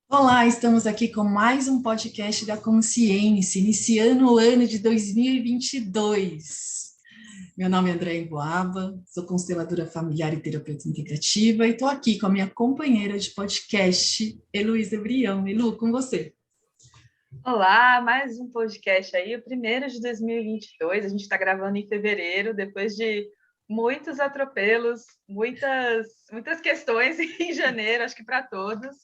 Olá, estamos aqui com mais um podcast da Consciência, iniciando o ano de 2022. Meu nome é Andréa Emboaba, sou consteladora familiar e terapeuta integrativa e estou aqui com a minha companheira de podcast, Heloísa Brião. Elu, com você. Olá, mais um podcast aí, o primeiro de 2022. A gente está gravando em fevereiro, depois de muitos atropelos, muitas questões em janeiro, acho que para todos.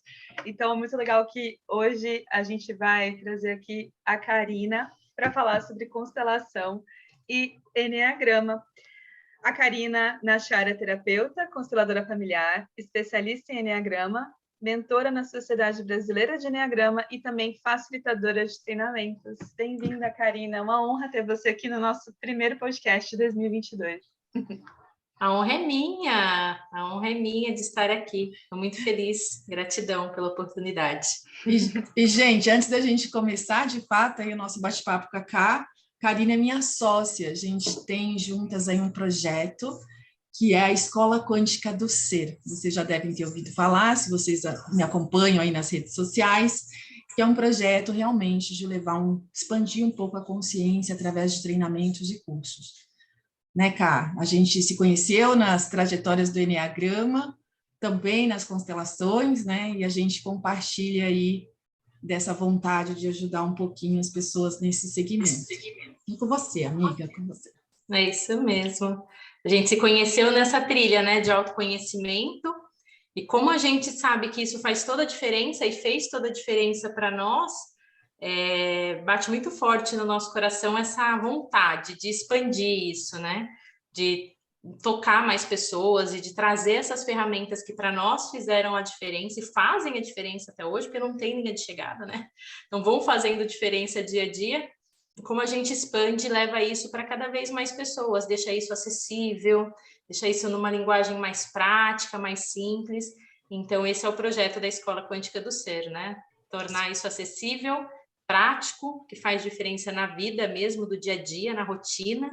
Então, muito legal que hoje a gente vai trazer aqui a Karina para falar sobre constelação e enneagrama. A Karina Nachar é terapeuta, consteladora familiar, especialista em enneagrama, mentora na Sociedade Brasileira de Enneagrama e também facilitadora de treinamentos. Bem-vinda, Karina. É uma honra ter você aqui no nosso primeiro podcast de 2022. A honra é minha de estar aqui. Estou muito feliz, gratidão pela oportunidade. Gente, antes da gente começar, de fato, aí o nosso bate-papo com a Karina é minha sócia. A gente tem juntas aí um projeto que é a Escola Quântica do Ser. Vocês já devem ter ouvido falar, se vocês me acompanham aí nas redes sociais, que é um projeto realmente de expandir um pouco a consciência através de treinamentos e cursos. Né, Cá? A gente se conheceu nas trajetórias do Enneagrama, também nas constelações, né? E a gente compartilha aí dessa vontade de ajudar um pouquinho as pessoas nesse segmento. E com você, amiga, com você. É isso mesmo. A gente se conheceu nessa trilha, né, de autoconhecimento, e como a gente sabe que isso faz toda a diferença e fez toda a diferença para nós, bate muito forte no nosso coração essa vontade de expandir isso, né, de tocar mais pessoas e de trazer essas ferramentas que para nós fizeram a diferença e fazem a diferença até hoje, porque não tem linha de chegada, né? Então vão fazendo diferença dia a dia. Como a gente expande e leva isso para cada vez mais pessoas, deixa isso acessível, deixa isso numa linguagem mais prática, mais simples. Então, esse é o projeto da Escola Quântica do Ser, né? Tornar isso acessível, prático, que faz diferença na vida mesmo, do dia a dia, na rotina,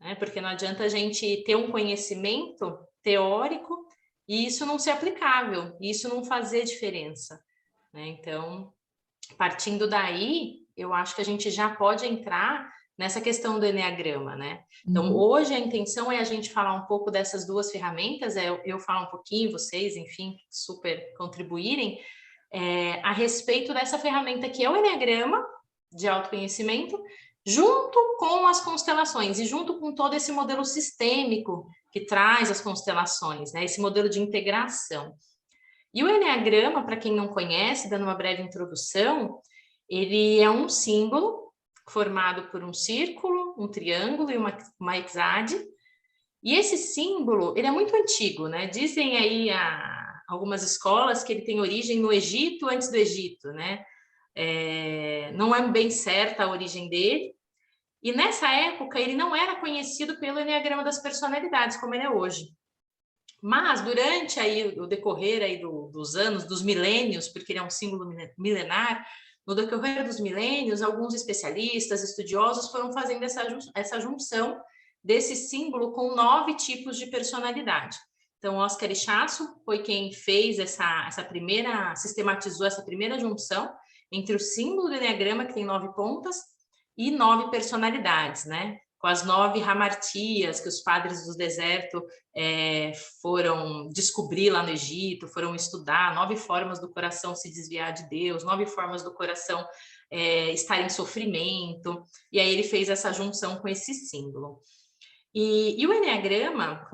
né? Porque não adianta a gente ter um conhecimento teórico e isso não ser aplicável, isso não fazer diferença, né? Então, partindo daí, eu acho que a gente já pode entrar nessa questão do enneagrama, né? Então, hoje a intenção é a gente falar um pouco dessas duas ferramentas, eu falar um pouquinho, vocês, enfim, super contribuírem, a respeito dessa ferramenta que é o enneagrama de autoconhecimento, junto com as constelações e junto com todo esse modelo sistêmico que traz as constelações, né? Esse modelo de integração. E o enneagrama, para quem não conhece, dando uma breve introdução, ele é um símbolo formado por um círculo, um triângulo e uma hexade. E esse símbolo, ele é muito antigo, né? Dizem aí algumas escolas que ele tem origem no Egito, antes do Egito, né? Não é bem certa a origem dele. E nessa época, ele não era conhecido pelo enneagrama das personalidades, como ele é hoje. Mas durante aí o decorrer aí dos anos, dos milênios, porque ele é um símbolo milenar, no decorrer dos milênios, alguns especialistas, estudiosos foram fazendo essa junção desse símbolo com 9 tipos de personalidade. Então, Oscar Ichaço foi quem fez sistematizou essa primeira junção entre o símbolo do enneagrama, que tem 9 pontas, e 9 personalidades, né? Com as 9 ramartias que os padres do deserto foram descobrir lá no Egito, foram estudar 9 formas do coração se desviar de Deus, 9 formas do coração estar em sofrimento, e aí ele fez essa junção com esse símbolo. E o enneagrama,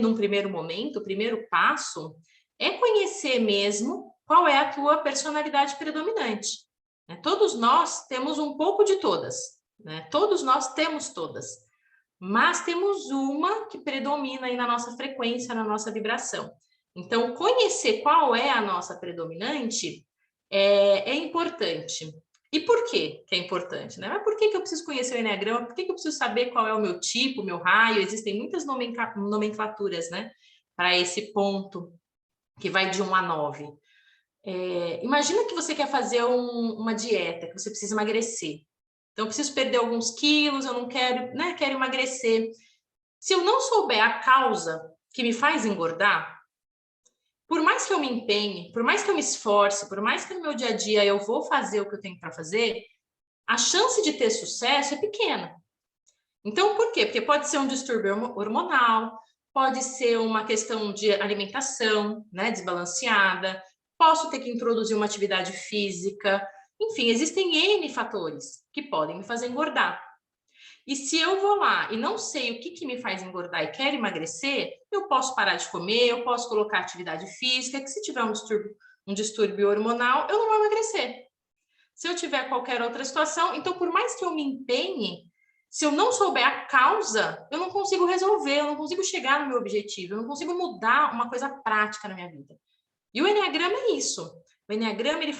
num primeiro momento, o primeiro passo é conhecer mesmo qual é a tua personalidade predominante. Todos nós temos um pouco de todas, né? Todos nós temos todas, mas temos uma que predomina aí na nossa frequência, na nossa vibração. Então, conhecer qual é a nossa predominante é importante. E por que é importante, né? Mas por que eu preciso conhecer o enneagrama? Por que eu preciso saber qual é o meu tipo, o meu raio? Existem muitas nomenclaturas, né? Para esse ponto que vai de 1 a 9. Imagina que você quer fazer uma dieta, que você precisa emagrecer. Então, eu preciso perder alguns quilos, eu não quero, né? Quero emagrecer. Se eu não souber a causa que me faz engordar, por mais que eu me empenhe, por mais que eu me esforce, por mais que no meu dia a dia eu vou fazer o que eu tenho para fazer, a chance de ter sucesso é pequena. Então, por quê? Porque pode ser um distúrbio hormonal, pode ser uma questão de alimentação, né, desbalanceada, posso ter que introduzir uma atividade física, enfim, existem N fatores que podem me fazer engordar. E se eu vou lá e não sei o que me faz engordar e quero emagrecer, eu posso parar de comer, eu posso colocar atividade física, que se tiver um distúrbio hormonal, eu não vou emagrecer. Se eu tiver qualquer outra situação, então por mais que eu me empenhe, se eu não souber a causa, eu não consigo resolver, eu não consigo chegar no meu objetivo, eu não consigo mudar uma coisa prática na minha vida. E o Enneagrama é isso. O Enneagrama, ele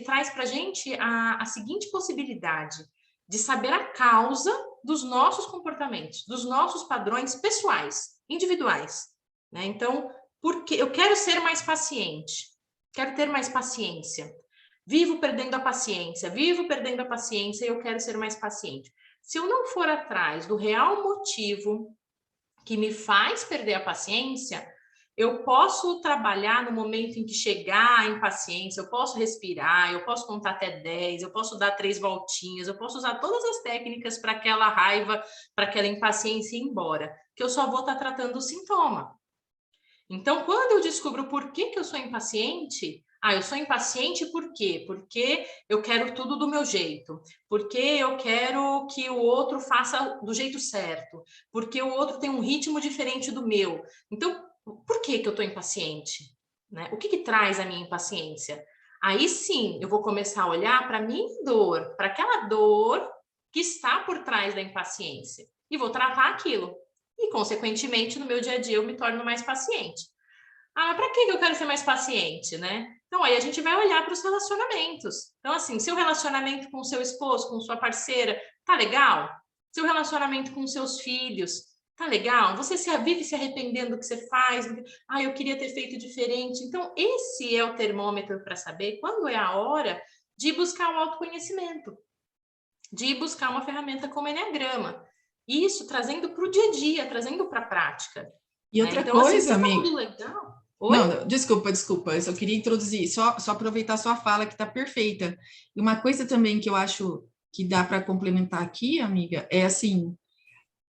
traz para a gente a seguinte possibilidade de saber a causa dos nossos comportamentos, dos nossos padrões pessoais, individuais, né? Então, porque eu quero ser mais paciente, quero ter mais paciência, vivo perdendo a paciência e eu quero ser mais paciente. Se eu não for atrás do real motivo que me faz perder a paciência, eu posso trabalhar no momento em que chegar a impaciência, eu posso respirar, eu posso contar até 10, eu posso dar 3 voltinhas, eu posso usar todas as técnicas para aquela raiva, para aquela impaciência ir embora, que eu só vou estar tratando o sintoma. Então, quando eu descubro por que eu sou impaciente, eu sou impaciente por quê? Porque eu quero tudo do meu jeito, porque eu quero que o outro faça do jeito certo, porque o outro tem um ritmo diferente do meu. Então, por que eu estou impaciente? Né? O que traz a minha impaciência? Aí sim, eu vou começar a olhar para a minha dor, para aquela dor que está por trás da impaciência, e vou tratar aquilo. E, consequentemente, no meu dia a dia, eu me torno mais paciente. Para que eu quero ser mais paciente, né? Então, aí a gente vai olhar para os relacionamentos. Então, assim, seu relacionamento com o seu esposo, com sua parceira, tá legal? Seu relacionamento com seus filhos, tá legal? Você vive se arrependendo do que você faz? Eu queria ter feito diferente. Então, esse é o termômetro para saber quando é a hora de buscar um autoconhecimento, de buscar uma ferramenta como Enneagrama. Isso trazendo para o dia a dia, trazendo para a prática. E outra então, coisa, assim, amiga... legal. Oi? Não, desculpa, eu só queria introduzir, só aproveitar sua fala que está perfeita. E uma coisa também que eu acho que dá para complementar aqui, amiga, é assim,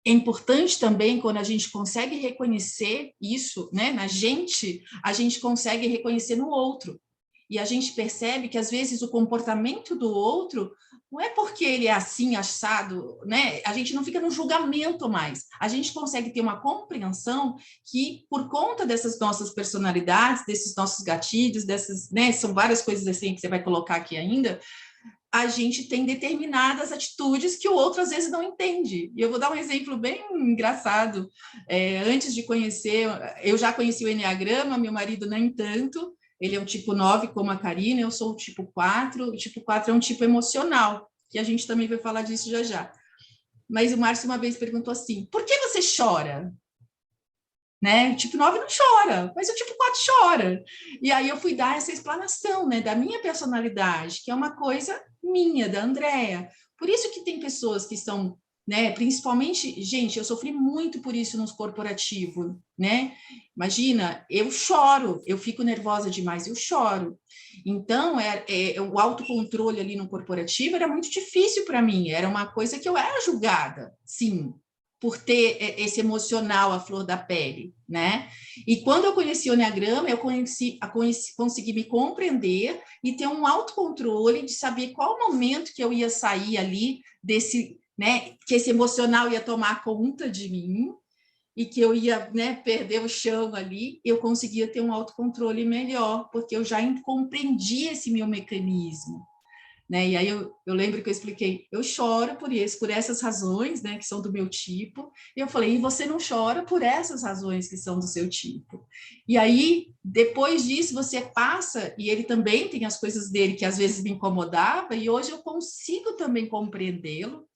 é importante também quando a gente consegue reconhecer isso, né, na gente, a gente consegue reconhecer no outro. E a gente percebe que às vezes o comportamento do outro não é porque ele é assim, assado, né? A gente não fica no julgamento mais. A gente consegue ter uma compreensão que, por conta dessas nossas personalidades, desses nossos gatilhos, dessas, né? São várias coisas assim que você vai colocar aqui ainda, a gente tem determinadas atitudes que o outro às vezes não entende. E eu vou dar um exemplo bem engraçado. Antes de conhecer, eu já conheci o Enneagrama, meu marido nem tanto. Ele é um tipo 9, como a Karina, eu sou o tipo 4. O tipo 4 é um tipo emocional, que a gente também vai falar disso já já. Mas o Márcio uma vez perguntou assim, por que você chora? Né? O tipo 9 não chora, mas o tipo 4 chora. E aí eu fui dar essa explanação, né, da minha personalidade, que é uma coisa minha, da Andrea. Por isso que tem pessoas que são, né, principalmente, gente, eu sofri muito por isso nos corporativos, né? Imagina, eu choro, eu fico nervosa demais, eu choro. Então, o autocontrole ali no corporativo era muito difícil para mim, era uma coisa que eu era julgada, sim, por ter esse emocional à flor da pele, né? E quando eu conheci o Enneagrama, eu consegui me compreender e ter um autocontrole de saber qual momento que eu ia sair ali desse, né? Que esse emocional ia tomar conta de mim e que eu ia, né, perder o chão ali. Eu conseguia ter um autocontrole melhor, porque eu já compreendi esse meu mecanismo. Né? E aí eu lembro que eu expliquei, eu choro por isso, por essas razões, né, que são do meu tipo, e eu falei, e você não chora por essas razões que são do seu tipo. E aí, depois disso, você passa, e ele também tem as coisas dele que às vezes me incomodava, e hoje eu consigo também compreendê-lo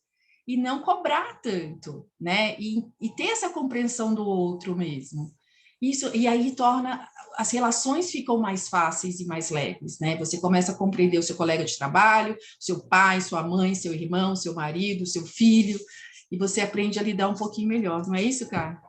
e não cobrar tanto, né? E ter essa compreensão do outro mesmo. Isso, e aí torna, as relações ficam mais fáceis e mais leves, né? Você começa a compreender o seu colega de trabalho, seu pai, sua mãe, seu irmão, seu marido, seu filho, e você aprende a lidar um pouquinho melhor, não é isso, cara?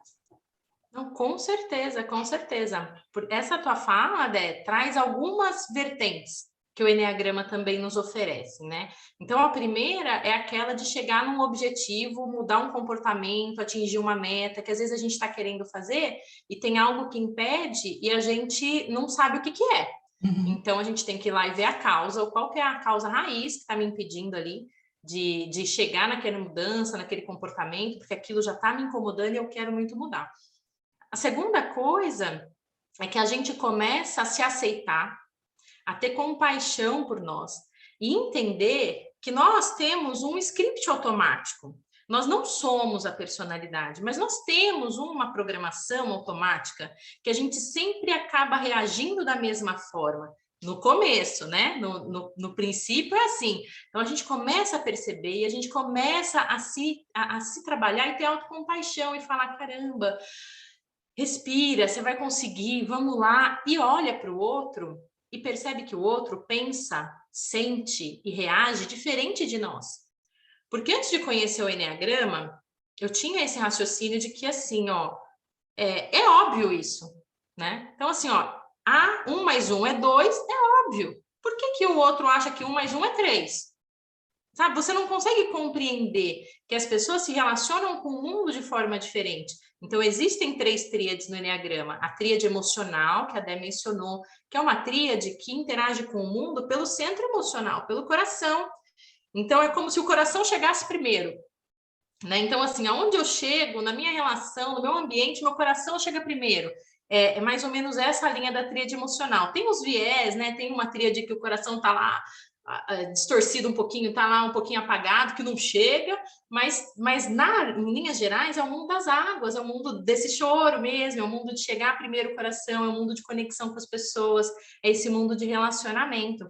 Não, com certeza, com certeza. Por essa tua fala, Dé, traz algumas vertentes que o Eneagrama também nos oferece, né? Então, a primeira é aquela de chegar num objetivo, mudar um comportamento, atingir uma meta, que às vezes a gente está querendo fazer e tem algo que impede e a gente não sabe o que que é. Uhum. Então, a gente tem que ir lá e ver a causa, ou qual que é a causa raiz que está me impedindo ali de chegar naquela mudança, naquele comportamento, porque aquilo já está me incomodando e eu quero muito mudar. A segunda coisa é que a gente começa a se aceitar, a ter compaixão por nós e entender que nós temos um script automático. Nós não somos a personalidade, mas nós temos uma programação automática que a gente sempre acaba reagindo da mesma forma. No começo, né? No princípio é assim. Então a gente começa a perceber e a gente começa a se trabalhar e ter autocompaixão e falar: caramba, respira, você vai conseguir, vamos lá, e olha para o outro e percebe que o outro pensa, sente e reage diferente de nós. Porque antes de conhecer o Eneagrama, eu tinha esse raciocínio de que assim, ó, é óbvio isso, né? Então, assim, ó, 1 mais 1 é 2, é óbvio. Por que que o outro acha que 1 mais 1 é 3? Sabe, você não consegue compreender que as pessoas se relacionam com o mundo de forma diferente. Então, existem 3 tríades no Eneagrama. A tríade emocional, que a Dé mencionou, que é uma tríade que interage com o mundo pelo centro emocional, pelo coração. Então, é como se o coração chegasse primeiro, né? Então, assim, aonde eu chego, na minha relação, no meu ambiente, meu coração chega primeiro. É mais ou menos essa a linha da tríade emocional. Tem os viés, né? Tem uma tríade que o coração tá lá distorcido um pouquinho, tá lá um pouquinho apagado, que não chega, mas em linhas gerais é o mundo das águas, é o mundo desse choro mesmo, é o mundo de chegar primeiro o coração, é o mundo de conexão com as pessoas, é esse mundo de relacionamento.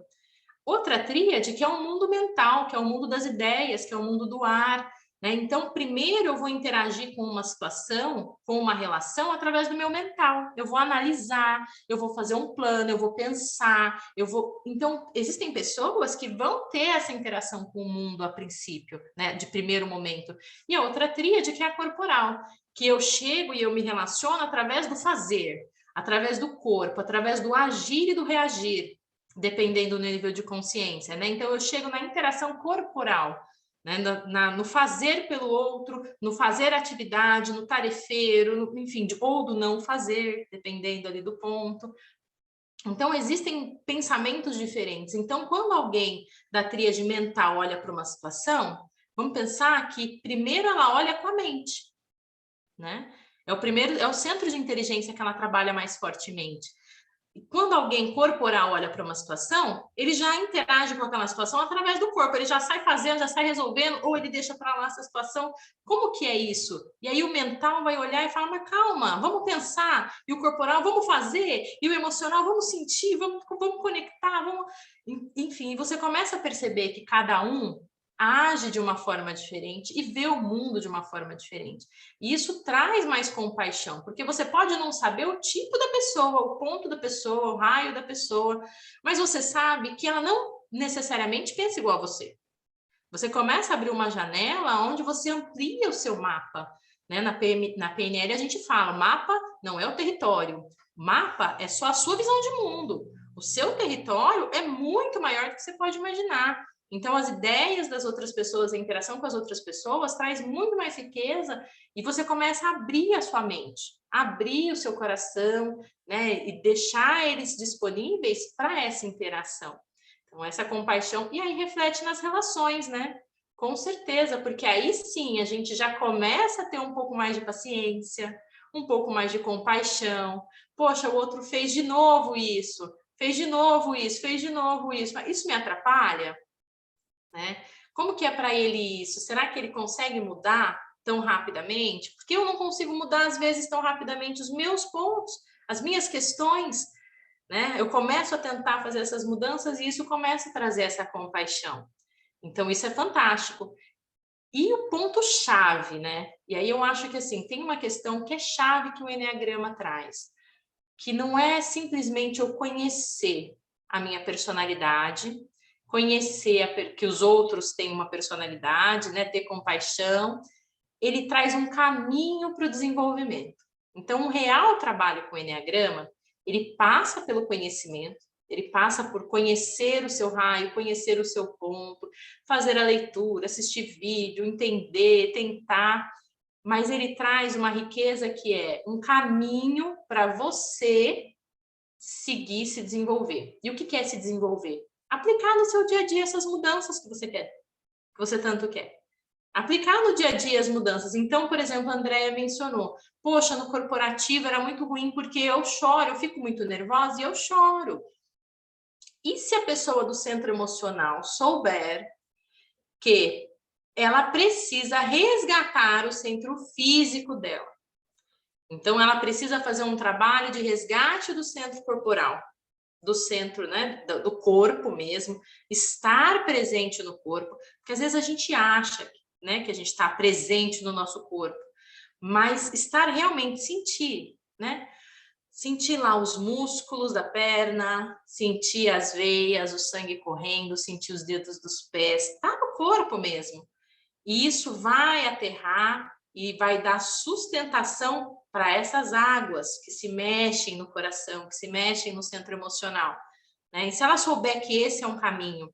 Outra tríade que é o mundo mental, que é o mundo das ideias, que é o mundo do ar, né? Então, primeiro eu vou interagir com uma situação, com uma relação, através do meu mental. Eu vou analisar, eu vou fazer um plano, eu vou pensar, eu vou. Então, existem pessoas que vão ter essa interação com o mundo a princípio, né? De primeiro momento. E a outra tríade que é a corporal, que eu chego e eu me relaciono através do fazer, através do corpo, através do agir e do reagir, dependendo do nível de consciência, né? Então eu chego na interação corporal, né? No fazer pelo outro, no fazer atividade, no tarefeiro, enfim, ou do não fazer, dependendo ali do ponto. Então existem pensamentos diferentes. Então, quando alguém da tríade mental olha para uma situação, vamos pensar que primeiro ela olha com a mente, né? É o centro de inteligência que ela trabalha mais fortemente. E quando alguém corporal olha para uma situação, ele já interage com aquela situação através do corpo, ele já sai fazendo, já sai resolvendo, ou ele deixa para lá essa situação. Como que é isso? E aí o mental vai olhar e falar, mas calma, vamos pensar. E o corporal, vamos fazer. E o emocional, vamos sentir, vamos conectar, vamos... Enfim, você começa a perceber que cada um age de uma forma diferente e vê o mundo de uma forma diferente. E isso traz mais compaixão, porque você pode não saber o tipo da pessoa, o ponto da pessoa, o raio da pessoa, mas você sabe que ela não necessariamente pensa igual a você. Você começa a abrir uma janela onde você amplia o seu mapa. Né? Na PNL a gente fala, mapa não é o território, mapa é só a sua visão de mundo. O seu território é muito maior do que você pode imaginar. Então, as ideias das outras pessoas, a interação com as outras pessoas traz muito mais riqueza e você começa a abrir a sua mente, abrir o seu coração, né? E deixar eles disponíveis para essa interação. Então, essa compaixão, e aí reflete nas relações, né? Com certeza, porque aí sim a gente já começa a ter um pouco mais de paciência, um pouco mais de compaixão. Poxa, o outro fez de novo isso, fez de novo isso, fez de novo isso. Isso me atrapalha? Né? Como que é para ele isso? Será que ele consegue mudar tão rapidamente? Porque eu não consigo mudar, às vezes, tão rapidamente os meus pontos, as minhas questões, né? Eu começo a tentar fazer essas mudanças e isso começa a trazer essa compaixão. Então, isso é fantástico. E o ponto-chave, né? E aí eu acho que, assim, tem uma questão que é chave que o Eneagrama traz, que não é simplesmente eu conhecer a minha personalidade, conhecer que os outros têm uma personalidade, né? Ter compaixão. Ele traz um caminho para o desenvolvimento. Então, o real trabalho com o Eneagrama, ele passa pelo conhecimento, ele passa por conhecer o seu raio, conhecer o seu ponto, fazer a leitura, assistir vídeo, entender, tentar, mas ele traz uma riqueza que é um caminho para você seguir, se desenvolver. E o que é se desenvolver? Aplicar no seu dia a dia essas mudanças que você quer, que você tanto quer. Aplicar no dia a dia as mudanças. Então, por exemplo, a Andrea mencionou, poxa, no corporativo era muito ruim porque eu choro, eu fico muito nervosa e eu choro. E se a pessoa do centro emocional souber que ela precisa resgatar o centro físico dela? Então, ela precisa fazer um trabalho de resgate do centro corporal, do centro, né, do corpo mesmo, estar presente no corpo, porque às vezes a gente acha, né, que a gente está presente no nosso corpo, mas estar realmente, sentir, né? Sentir lá os músculos da perna, sentir as veias, o sangue correndo, sentir os dedos dos pés, tá no corpo mesmo. E isso vai aterrar e vai dar sustentação para essas águas que se mexem no coração, que se mexem no centro emocional, né? E se ela souber que esse é um caminho,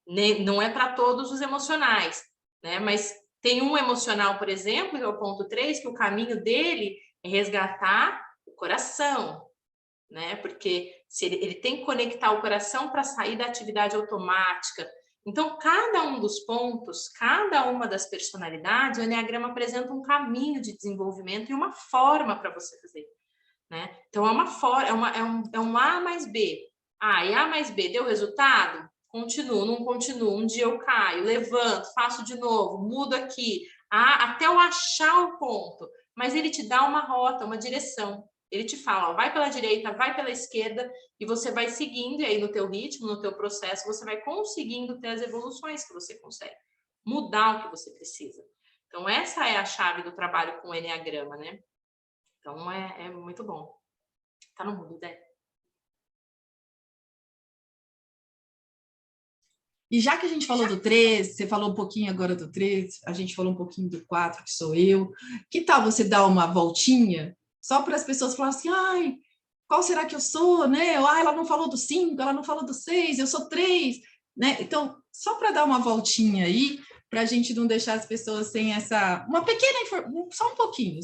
né, não é para todos os emocionais, né? Mas tem um emocional, por exemplo, que é o ponto 3, que o caminho dele é resgatar o coração, né? Porque se ele tem que conectar o coração para sair da atividade automática. Então, cada um dos pontos, cada uma das personalidades, o Eneagrama apresenta um caminho de desenvolvimento e uma forma para você fazer, né? Então, é uma forma, é um A mais B. Ah, e A mais B deu resultado? Continuo, não continuo. Um dia eu caio, levanto, faço de novo, mudo aqui, até eu achar o ponto. Mas ele te dá uma rota, uma direção. Ele te fala, ó, vai pela direita, vai pela esquerda, e você vai seguindo, e aí no teu ritmo, no teu processo, você vai conseguindo ter as evoluções que você consegue, mudar o que você precisa. Então, essa é a chave do trabalho com o Eneagrama, né? Então, é muito bom. Tá no mundo, né? E já que a gente falou do 3, você falou um pouquinho agora do 3, a gente falou um pouquinho do 4, que sou eu. Que tal você dar uma voltinha, só para as pessoas falarem assim, ai, qual será que eu sou, né? Ah, ela não falou do 5, ela não falou do 6, eu sou 3, né? Então, só para dar uma voltinha aí, para a gente não deixar as pessoas sem essa... Uma pequena informação, só um pouquinho,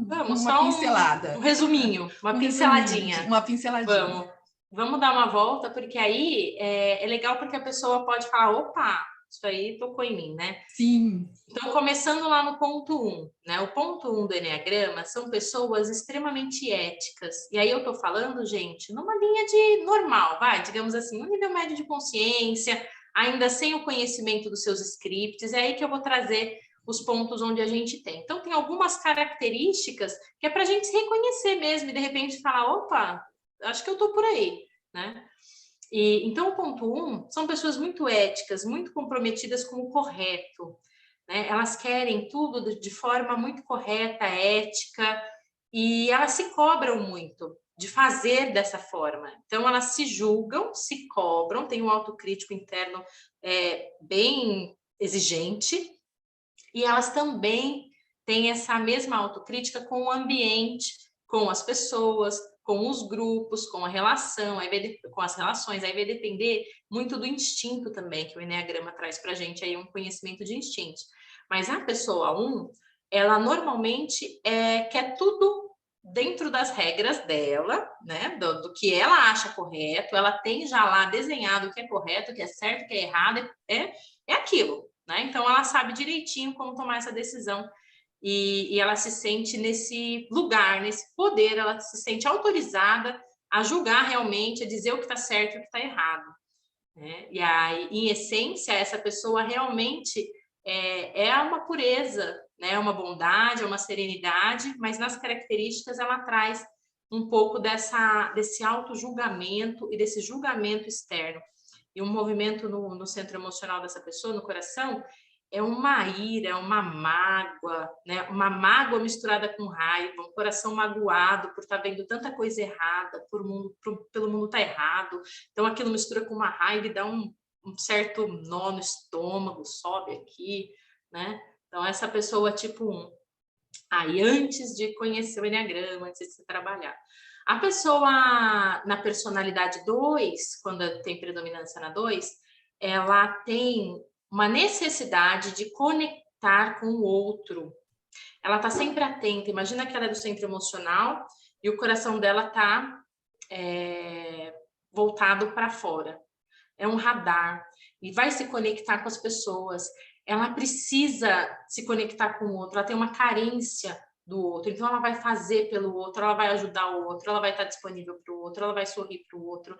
Vamos, uma pincelada. Um resuminho, uma pinceladinha. Uma pinceladinha. Vamos dar uma volta, porque aí é legal porque a pessoa pode falar, opa, isso aí tocou em mim, né? Sim. Então, começando lá no ponto 1, né? O ponto 1 do Eneagrama são pessoas extremamente éticas. E aí eu tô falando, gente, numa linha de normal, vai, digamos assim, um nível médio de consciência, ainda sem o conhecimento dos seus scripts, é aí que eu vou trazer os pontos onde a gente tem. Então, tem algumas características que é para a gente se reconhecer mesmo e, de repente, falar, opa, acho que eu tô por aí, né? Então, o ponto 1 são pessoas muito éticas, muito comprometidas com o correto, né? Elas querem tudo de forma muito correta, ética, e elas se cobram muito de fazer dessa forma. Então, elas se julgam, se cobram, têm um autocrítico interno bem exigente, e elas também têm essa mesma autocrítica com o ambiente, com as pessoas, com os grupos, com a relação, com as relações. Aí vai depender muito do instinto também, que o Eneagrama traz para a gente, aí um conhecimento de instintos. Mas a pessoa 1, ela normalmente quer tudo dentro das regras dela, né? Do que ela acha correto, ela tem já lá desenhado o que é correto, o que é certo, o que é errado, é aquilo, né? Então ela sabe direitinho como tomar essa decisão e ela se sente nesse lugar, nesse poder, ela se sente autorizada a julgar realmente, a dizer o que está certo e o que está errado, né? E aí, em essência, essa pessoa realmente é uma pureza, né? Uma bondade, é uma serenidade, mas nas características ela traz um pouco desse auto-julgamento e desse julgamento externo. E um movimento no centro emocional dessa pessoa, no coração, é uma ira, uma mágoa, né? Uma mágoa misturada com raiva, um coração magoado por estar vendo tanta coisa errada, pelo mundo estar errado. Então, aquilo mistura com uma raiva e dá um certo nó no estômago, sobe aqui, né? Então, essa pessoa tipo 1. Aí, antes de conhecer o Enneagrama, antes de se trabalhar. A pessoa na personalidade 2, quando tem predominância na 2, ela tem uma necessidade de conectar com o outro. Ela está sempre atenta. Imagina que ela é do centro emocional e o coração dela está voltado para fora. É um radar e vai se conectar com as pessoas. Ela precisa se conectar com o outro, ela tem uma carência do outro, então ela vai fazer pelo outro, ela vai ajudar o outro, ela vai estar disponível para o outro, ela vai sorrir para o outro,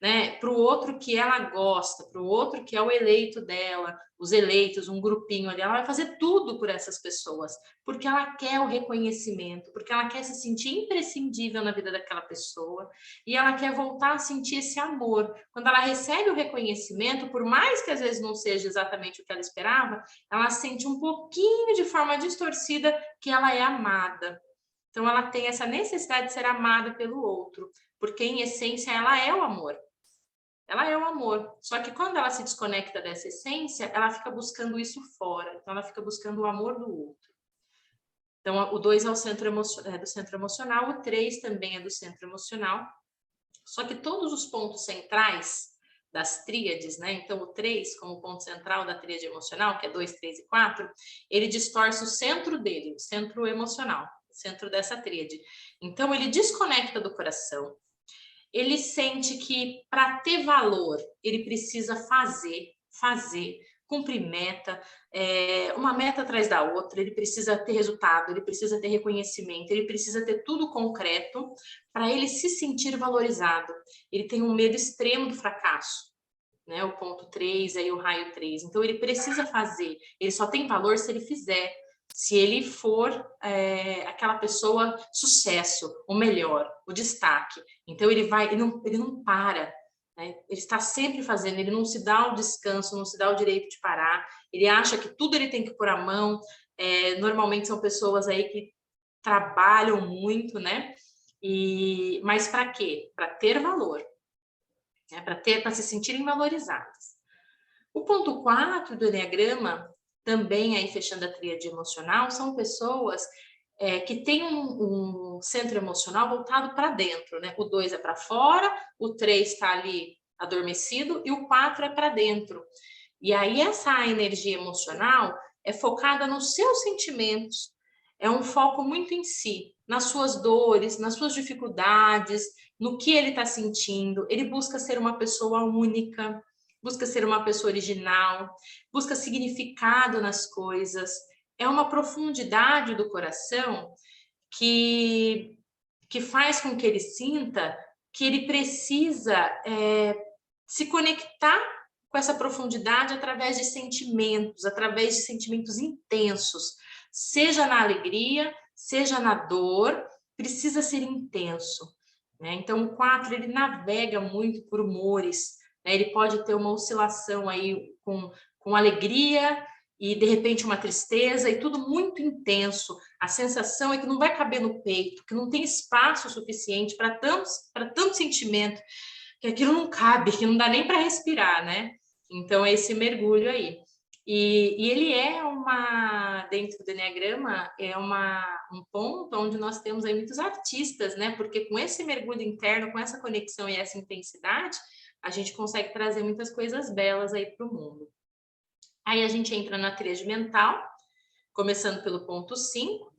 né? Para o outro que ela gosta, para o outro que é o eleito dela, os eleitos, um grupinho ali, ela vai fazer tudo por essas pessoas, porque ela quer o reconhecimento, porque ela quer se sentir imprescindível na vida daquela pessoa e ela quer voltar a sentir esse amor. Quando ela recebe o reconhecimento, por mais que às vezes não seja exatamente o que ela esperava, ela sente um pouquinho de forma distorcida que ela é amada. Então ela tem essa necessidade de ser amada pelo outro, porque em essência ela é o amor. Ela é o amor. Só que quando ela se desconecta dessa essência, ela fica buscando isso fora. Então ela fica buscando o amor do outro. Então o 2 é do centro emocional, o 3 também é do centro emocional. Só que todos os pontos centrais das tríades, né? Então, o 3, como ponto central da tríade emocional, que é 2, 3 e 4, ele distorce o centro dele, o centro emocional, o centro dessa tríade. Então, ele desconecta do coração, ele sente que para ter valor, ele precisa fazer, cumprir meta, uma meta atrás da outra, ele precisa ter resultado, ele precisa ter reconhecimento, ele precisa ter tudo concreto para ele se sentir valorizado. Ele tem um medo extremo do fracasso, né? O ponto 3, aí o raio 3. Então, ele precisa fazer, ele só tem valor se ele fizer, se ele for aquela pessoa sucesso, o melhor, o destaque. Então, ele não para, né? Ele está sempre fazendo, ele não se dá o descanso, não se dá o direito de parar, ele acha que tudo ele tem que pôr a mão. Normalmente são pessoas aí que trabalham muito, né? Mas para quê? Para ter valor, né? Para se sentirem valorizadas. O ponto 4 do Enneagrama, também aí fechando a tríade emocional, são pessoas que têm um centro emocional voltado para dentro, né? O 2 é para fora, o 3 está ali adormecido e o 4 é para dentro. E aí essa energia emocional é focada nos seus sentimentos, é um foco muito em si, nas suas dores, nas suas dificuldades, no que ele está sentindo. Ele busca ser uma pessoa única, busca ser uma pessoa original, busca significado nas coisas. É uma profundidade do coração que faz com que ele sinta que ele precisa se conectar com essa profundidade através de sentimentos intensos, seja na alegria, seja na dor, precisa ser intenso, né? Então, o 4, ele navega muito por humores, né? Ele pode ter uma oscilação aí com alegria e, de repente, uma tristeza, e tudo muito intenso. A sensação é que não vai caber no peito, que não tem espaço suficiente para tanto sentimento, que aquilo não cabe, que não dá nem para respirar, né? Então, é esse mergulho aí. E ele dentro do Enneagrama, um ponto onde nós temos aí muitos artistas, né? Porque com esse mergulho interno, com essa conexão e essa intensidade, a gente consegue trazer muitas coisas belas aí para o mundo. Aí a gente entra na tríade mental, começando pelo ponto 5.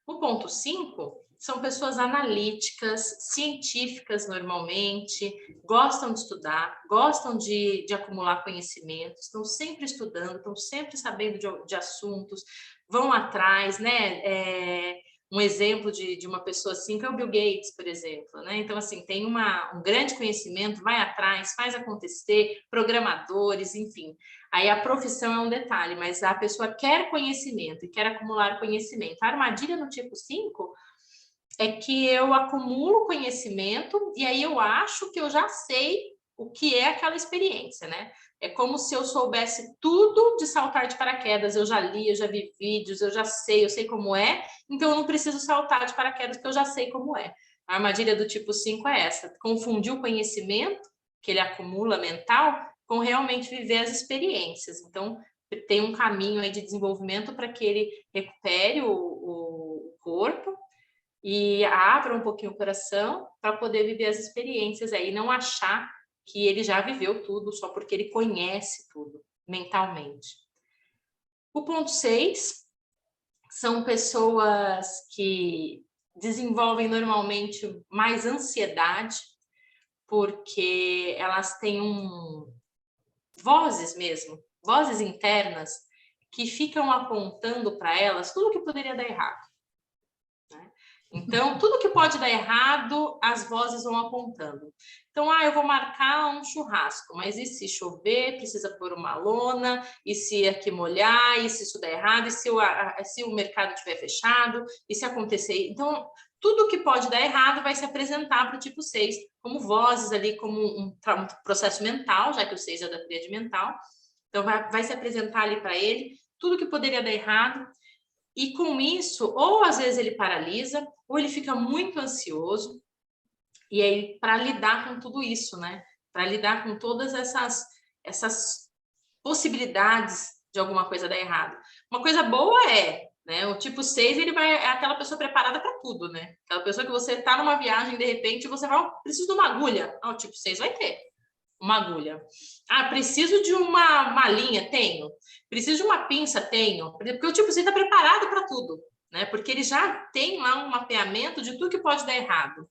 O ponto 5 são pessoas analíticas, científicas normalmente, gostam de estudar, gostam de acumular conhecimento, estão sempre estudando, estão sempre sabendo de assuntos, vão atrás, né? Um exemplo de uma pessoa assim que é o Bill Gates, por exemplo, né? Então, assim, tem um grande conhecimento, vai atrás, faz acontecer, programadores, enfim. Aí a profissão é um detalhe, mas a pessoa quer conhecimento e quer acumular conhecimento. A armadilha no tipo 5 é que eu acumulo conhecimento e aí eu acho que eu já sei o que é aquela experiência, né? É como se eu soubesse tudo de saltar de paraquedas. Eu já li, eu já vi vídeos, eu sei como é, então eu não preciso saltar de paraquedas, porque eu já sei como é. A armadilha do tipo 5 é essa: confundir o conhecimento que ele acumula mental com realmente viver as experiências. Então, tem um caminho aí de desenvolvimento para que ele recupere o corpo e abra um pouquinho o coração para poder viver as experiências aí, não achar que ele já viveu tudo só porque ele conhece tudo mentalmente. O ponto 6 são pessoas que desenvolvem normalmente mais ansiedade, porque elas têm vozes mesmo, vozes internas, que ficam apontando para elas tudo que poderia dar errado. Né? Então, tudo que pode dar errado, as vozes vão apontando. Então, eu vou marcar um churrasco, mas e se chover, precisa pôr uma lona, e se aqui molhar, e se isso der errado, e se o mercado estiver fechado, e se acontecer... Então, tudo que pode dar errado vai se apresentar para o tipo 6, como vozes ali, como um processo mental, já que o 6 é da tríade mental. Então, vai se apresentar ali para ele tudo que poderia dar errado. E com isso, ou às vezes ele paralisa, ou ele fica muito ansioso. E aí, para lidar com tudo isso, né? Para lidar com todas essas possibilidades de alguma coisa dar errado. Uma coisa boa né? O tipo 6, ele é aquela pessoa preparada para tudo, né? Aquela pessoa que você está numa viagem, de repente, você vai, preciso de uma agulha. O tipo 6 vai ter uma agulha. Preciso de uma malinha? Tenho. Preciso de uma pinça? Tenho. Porque o tipo 6 está preparado para tudo, né? Porque ele já tem lá um mapeamento de tudo que pode dar errado.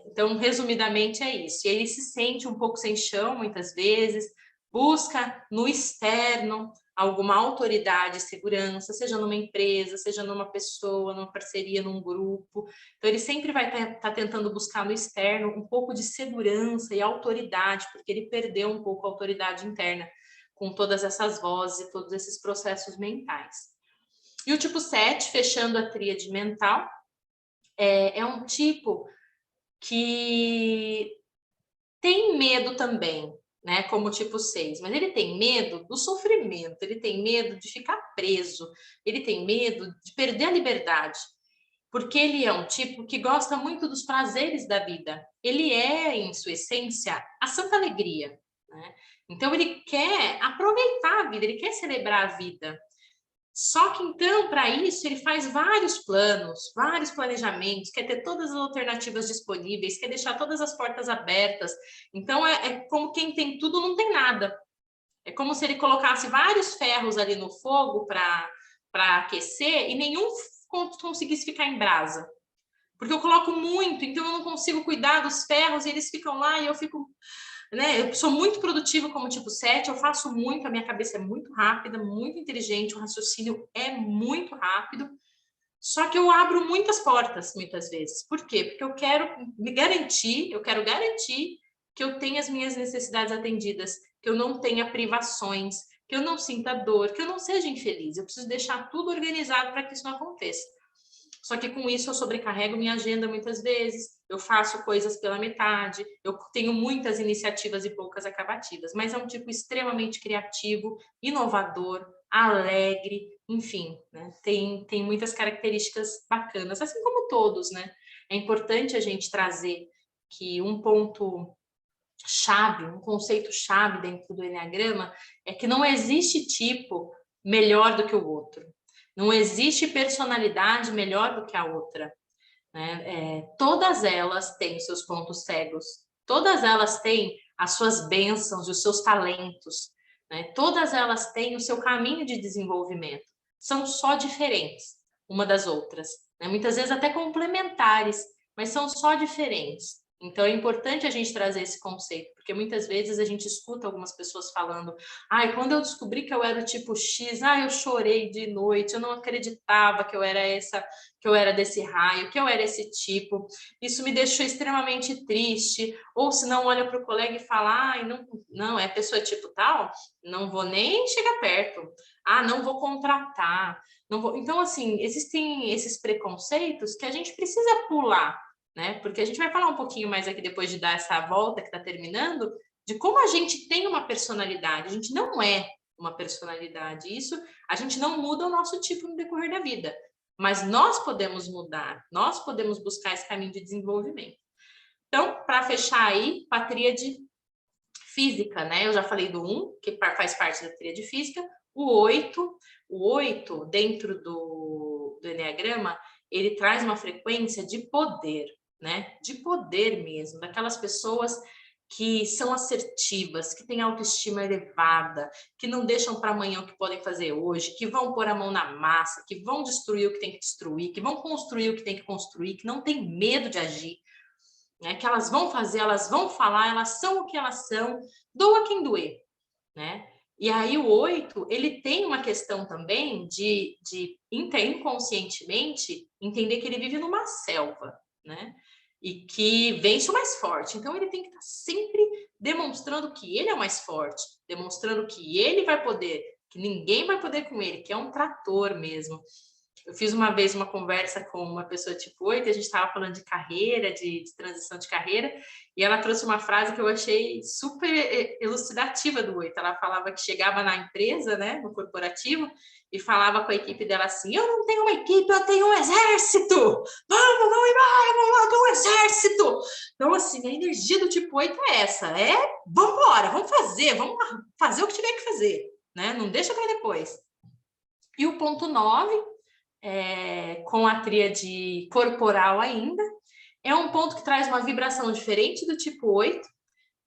Então, resumidamente, é isso. E ele se sente um pouco sem chão, muitas vezes, busca no externo alguma autoridade e segurança, seja numa empresa, seja numa pessoa, numa parceria, num grupo. Então, ele sempre vai estar tentando buscar no externo um pouco de segurança e autoridade, porque ele perdeu um pouco a autoridade interna com todas essas vozes e todos esses processos mentais. E o tipo 7, fechando a tríade mental, é um tipo que tem medo também, né, como o tipo 6, mas ele tem medo do sofrimento, ele tem medo de ficar preso, ele tem medo de perder a liberdade, porque ele é um tipo que gosta muito dos prazeres da vida. Ele é, em sua essência, a santa alegria, né? Então, ele quer aproveitar a vida, ele quer celebrar a vida. Só que, então, para isso, ele faz vários planos, vários planejamentos, quer ter todas as alternativas disponíveis, quer deixar todas as portas abertas. Então, é como quem tem tudo não tem nada. É como se ele colocasse vários ferros ali no fogo para aquecer e nenhum conseguisse ficar em brasa. Porque eu coloco muito, então eu não consigo cuidar dos ferros e eles ficam lá e eu fico... Né? Eu sou muito produtiva como tipo 7, eu faço muito, a minha cabeça é muito rápida, muito inteligente, o raciocínio é muito rápido, só que eu abro muitas portas, muitas vezes. Por quê? Porque eu quero garantir que eu tenha as minhas necessidades atendidas, que eu não tenha privações, que eu não sinta dor, que eu não seja infeliz. Eu preciso deixar tudo organizado para que isso não aconteça. Só que com isso eu sobrecarrego minha agenda muitas vezes, eu faço coisas pela metade, eu tenho muitas iniciativas e poucas acabativas, mas é um tipo extremamente criativo, inovador, alegre, enfim, né? Tem muitas características bacanas, assim como todos, né? É importante a gente trazer que um ponto chave, um conceito chave dentro do Eneagrama é que não existe tipo melhor do que o outro. Não existe personalidade melhor do que a outra. Né? Todas elas têm os seus pontos cegos, todas elas têm as suas bênçãos e os seus talentos, né? Todas elas têm o seu caminho de desenvolvimento. São só diferentes uma das outras, né? Muitas vezes até complementares, mas são só diferentes. Então, é importante a gente trazer esse conceito, porque muitas vezes a gente escuta algumas pessoas falando: quando eu descobri que eu era o tipo X, eu chorei de noite, eu não acreditava que eu era desse raio, que eu era esse tipo, isso me deixou extremamente triste. Ou se não, olha para o colega e fala: não, é pessoa tipo tal, não vou nem chegar perto, não vou contratar, não vou. Então, assim, existem esses preconceitos que a gente precisa pular, né? Porque a gente vai falar um pouquinho mais aqui, depois de dar essa volta que está terminando, de como a gente tem uma personalidade. A gente não é uma personalidade. Isso, a gente não muda o nosso tipo no decorrer da vida. Mas nós podemos mudar, nós podemos buscar esse caminho de desenvolvimento. Então, para fechar aí, a tríade física, né? Eu já falei do 1, que faz parte da tríade física. O 8, dentro do Eneagrama, ele traz uma frequência de poder, né? De poder mesmo, daquelas pessoas que são assertivas, que têm autoestima elevada, que não deixam para amanhã o que podem fazer hoje, que vão pôr a mão na massa, que vão destruir o que tem que destruir, que vão construir o que tem que construir, que não tem medo de agir, né? Que elas vão fazer, elas vão falar, elas são o que elas são, doa quem doer, né? E aí o 8, ele tem uma questão também de inconscientemente entender que ele vive numa selva, né? E que vence o mais forte. Então ele tem que estar sempre demonstrando que ele é o mais forte, demonstrando que ele vai poder, que ninguém vai poder com ele, que é um trator mesmo. Eu fiz uma vez uma conversa com uma pessoa tipo 8, a gente estava falando de carreira, de transição de carreira, e ela trouxe uma frase que eu achei super elucidativa do 8. Ela falava que chegava na empresa, né, no corporativo, e falava com a equipe dela assim: eu não tenho uma equipe, eu tenho um exército! Vamos embora, vamos lá ter um exército! Então, assim, a energia do tipo 8 é essa, vamos embora, vamos fazer o que tiver que fazer, né? Não deixa para depois. E o ponto 9, com a tríade corporal ainda, é um ponto que traz uma vibração diferente do tipo 8,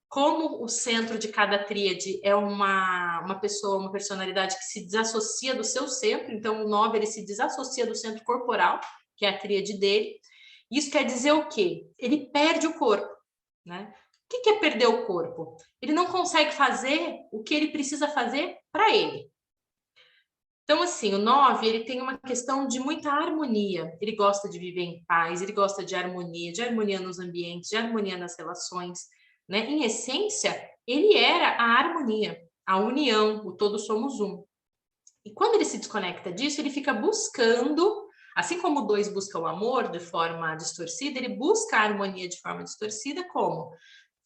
como o centro de cada tríade é uma pessoa, uma personalidade que se desassocia do seu centro, então o 9 ele se desassocia do centro corporal, que é a tríade dele. Isso quer dizer o quê? Ele perde o corpo, né? O que é perder o corpo? Ele não consegue fazer o que ele precisa fazer para ele. Então, assim, o 9, ele tem uma questão de muita harmonia. Ele gosta de viver em paz, ele gosta de harmonia nos ambientes, de harmonia nas relações, né? Em essência, ele era a harmonia, a união, o todos somos um. E quando ele se desconecta disso, ele fica buscando, assim como o 2 busca o amor de forma distorcida, ele busca a harmonia de forma distorcida como?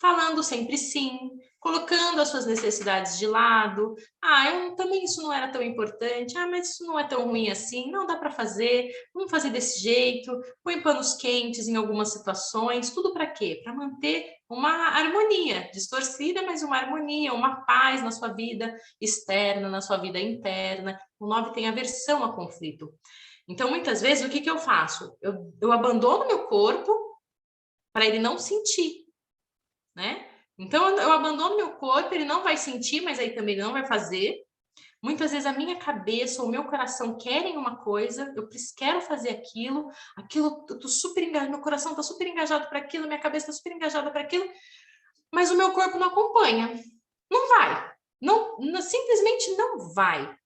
Falando sempre sim, colocando as suas necessidades de lado. Também isso não era tão importante. Mas isso não é tão ruim assim. Não dá para fazer. Vamos fazer desse jeito. Põe panos quentes em algumas situações. Tudo para quê? Para manter uma harmonia distorcida, mas uma harmonia, uma paz na sua vida externa, na sua vida interna. O 9 tem aversão a conflito. Então, muitas vezes, o que eu faço? Eu abandono meu corpo para ele não sentir, né? Então eu abandono meu corpo, ele não vai sentir, mas aí também ele não vai fazer. Muitas vezes a minha cabeça ou o meu coração querem uma coisa, eu quero fazer aquilo, eu tô super engajado, meu coração está super engajado para aquilo, minha cabeça está super engajada para aquilo, mas o meu corpo não acompanha. Não vai. Simplesmente não vai,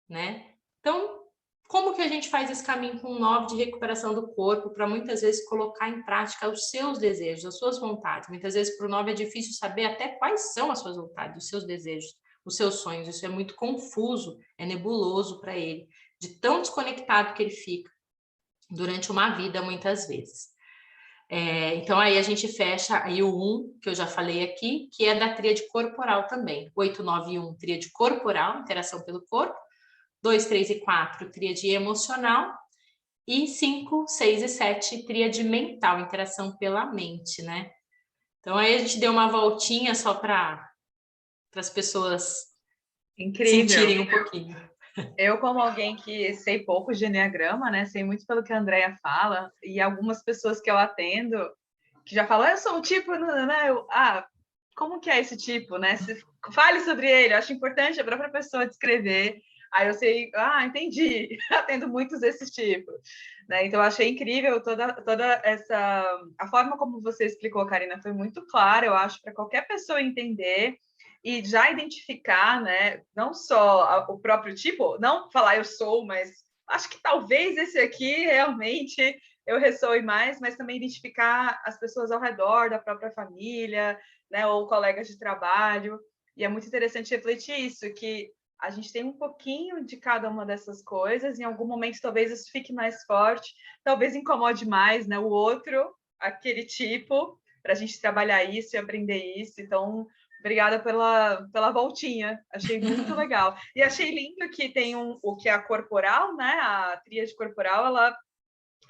né? Então, como que a gente faz esse caminho com o 9 de recuperação do corpo para muitas vezes colocar em prática os seus desejos, as suas vontades? Muitas vezes para o 9 é difícil saber até quais são as suas vontades, os seus desejos, os seus sonhos. Isso é muito confuso, é nebuloso para ele, de tão desconectado que ele fica durante uma vida muitas vezes. Então aí a gente fecha aí o 1, que eu já falei aqui, que é da tríade corporal também. 8, 9 e 1, tríade corporal, interação pelo corpo. 2, 3 e 4, tríade emocional. E 5, 6 e 7, tríade mental, interação pela mente, né? Então, aí a gente deu uma voltinha só para as pessoas sentirem um pouquinho. Eu, como alguém que sei pouco de Enneagrama, né? Sei muito pelo que a Andrea fala, e algumas pessoas que eu atendo, que já falam, eu sou um tipo, né? Como que é esse tipo, né? Fale sobre ele, eu acho importante a própria pessoa descrever. Aí eu sei, entendi, atendo muitos desses tipos. Né? Então, eu achei incrível toda essa... A forma como você explicou, Karina, foi muito clara, eu acho, para qualquer pessoa entender e já identificar, né? Não só o próprio tipo, não falar eu sou, mas acho que talvez esse aqui realmente eu ressoe mais, mas também identificar as pessoas ao redor da própria família, né? Ou colegas de trabalho. E é muito interessante refletir isso, que a gente tem um pouquinho de cada uma dessas coisas, em algum momento talvez isso fique mais forte, talvez incomode mais, né, o outro, aquele tipo, para a gente trabalhar isso e aprender isso. Então, obrigada pela voltinha, achei muito legal. E achei lindo que tem o que é a corporal, né, a tríade corporal, ela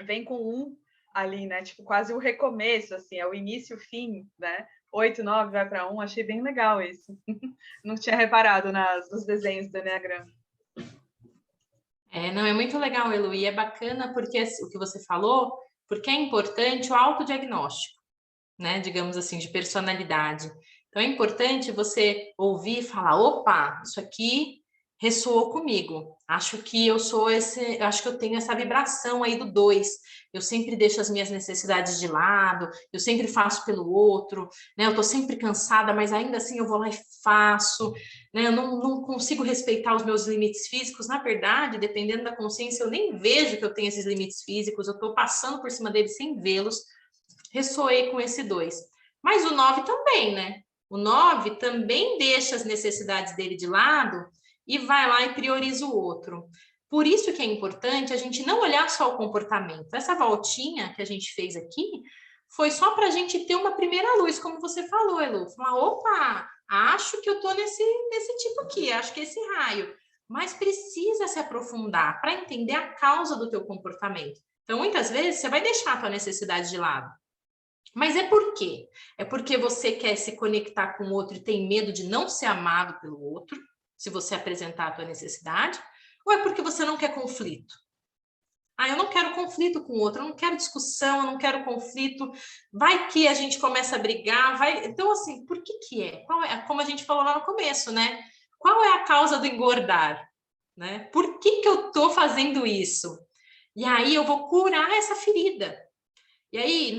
vem com 1 ali, né, tipo quase o recomeço, assim, é o início e o fim, né, 8, 9 vai para 1, achei bem legal isso. Não tinha reparado nos desenhos do Enneagrama. Não, é muito legal, Elu, e é bacana porque o que você falou, porque é importante o autodiagnóstico, né? Digamos assim, de personalidade. Então é importante você ouvir e falar, opa, isso aqui ressoou comigo. Acho que acho que eu tenho essa vibração aí do 2. Eu sempre deixo as minhas necessidades de lado, eu sempre faço pelo outro, né? Eu tô sempre cansada, mas ainda assim eu vou lá e faço, né? Eu não consigo respeitar os meus limites físicos. Na verdade, dependendo da consciência, eu nem vejo que eu tenho esses limites físicos, eu tô passando por cima deles sem vê-los. Ressoei com esse 2. Mas o 9 também, né? O 9 também deixa as necessidades dele de lado e vai lá e prioriza o outro. Por isso que é importante a gente não olhar só o comportamento. Essa voltinha que a gente fez aqui foi só para a gente ter uma primeira luz, como você falou, Elu. Falar, opa, acho que eu tô nesse tipo aqui, acho que é esse raio. Mas precisa se aprofundar para entender a causa do teu comportamento. Então, muitas vezes, você vai deixar a tua necessidade de lado. Mas é por quê? É porque você quer se conectar com o outro e tem medo de não ser amado pelo outro, se você apresentar a tua necessidade, ou é porque você não quer conflito? Eu não quero conflito com o outro, eu não quero discussão, eu não quero conflito. Vai que a gente começa a brigar, vai. Então, assim, por que é? Qual é? Como a gente falou lá no começo, né? Qual é a causa do engordar? Né? Por que eu tô fazendo isso? E aí eu vou curar essa ferida. E aí,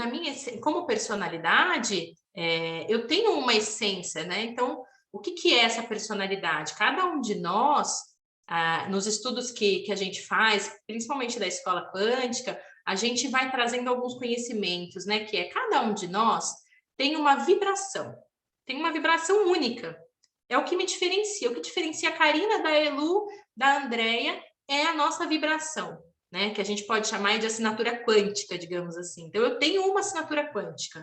como personalidade, eu tenho uma essência, né? Então, o que é essa personalidade? Cada um de nós, nos estudos que a gente faz, principalmente da escola quântica, a gente vai trazendo alguns conhecimentos, né? Que cada um de nós tem uma vibração única. É o que me diferencia. O que diferencia a Karina da Elu, da Andrea, é a nossa vibração. Né, que a gente pode chamar de assinatura quântica, digamos assim. Então, eu tenho uma assinatura quântica,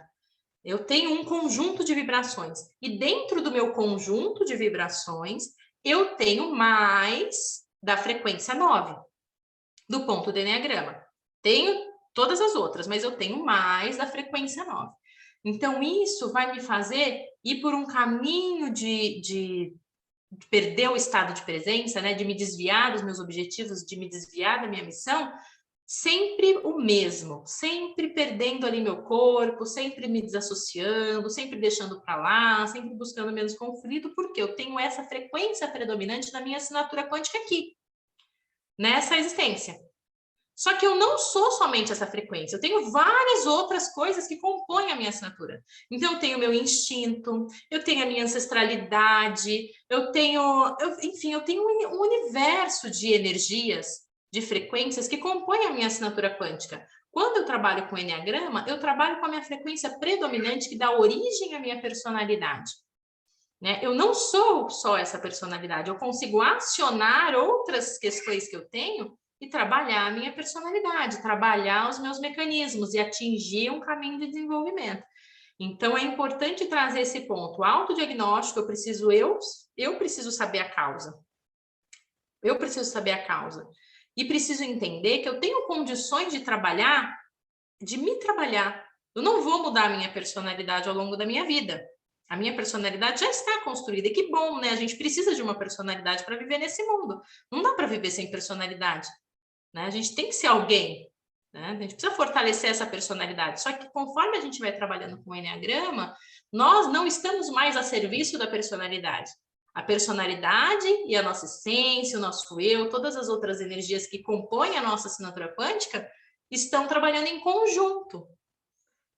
eu tenho um conjunto de vibrações, e dentro do meu conjunto de vibrações, eu tenho mais da frequência 9, do ponto do Eneagrama. Tenho todas as outras, mas eu tenho mais da frequência 9. Então, isso vai me fazer ir por um caminho de perder o estado de presença, né, de me desviar dos meus objetivos, de me desviar da minha missão, sempre o mesmo, sempre perdendo ali meu corpo, sempre me desassociando, sempre deixando para lá, sempre buscando menos conflito, porque eu tenho essa frequência predominante na minha assinatura quântica aqui, nessa existência. Só que eu não sou somente essa frequência, eu tenho várias outras coisas que compõem a minha assinatura. Então, eu tenho o meu instinto, eu tenho a minha ancestralidade, enfim, eu tenho um universo de energias, de frequências que compõem a minha assinatura quântica. Quando eu trabalho com Eneagrama, eu trabalho com a minha frequência predominante que dá origem à minha personalidade. Né? Eu não sou só essa personalidade, eu consigo acionar outras questões que eu tenho e trabalhar a minha personalidade, trabalhar os meus mecanismos e atingir um caminho de desenvolvimento. Então, é importante trazer esse ponto. O autodiagnóstico, eu preciso saber a causa. Eu preciso saber a causa. E preciso entender que eu tenho condições de me trabalhar. Eu não vou mudar a minha personalidade ao longo da minha vida. A minha personalidade já está construída. E que bom, né? A gente precisa de uma personalidade para viver nesse mundo. Não dá para viver sem personalidade. Né? A gente tem que ser alguém, né? A gente precisa fortalecer essa personalidade. Só que conforme a gente vai trabalhando com o Eneagrama, nós não estamos mais a serviço da personalidade. A personalidade e a nossa essência, o nosso eu, todas as outras energias que compõem a nossa assinatura quântica estão trabalhando em conjunto.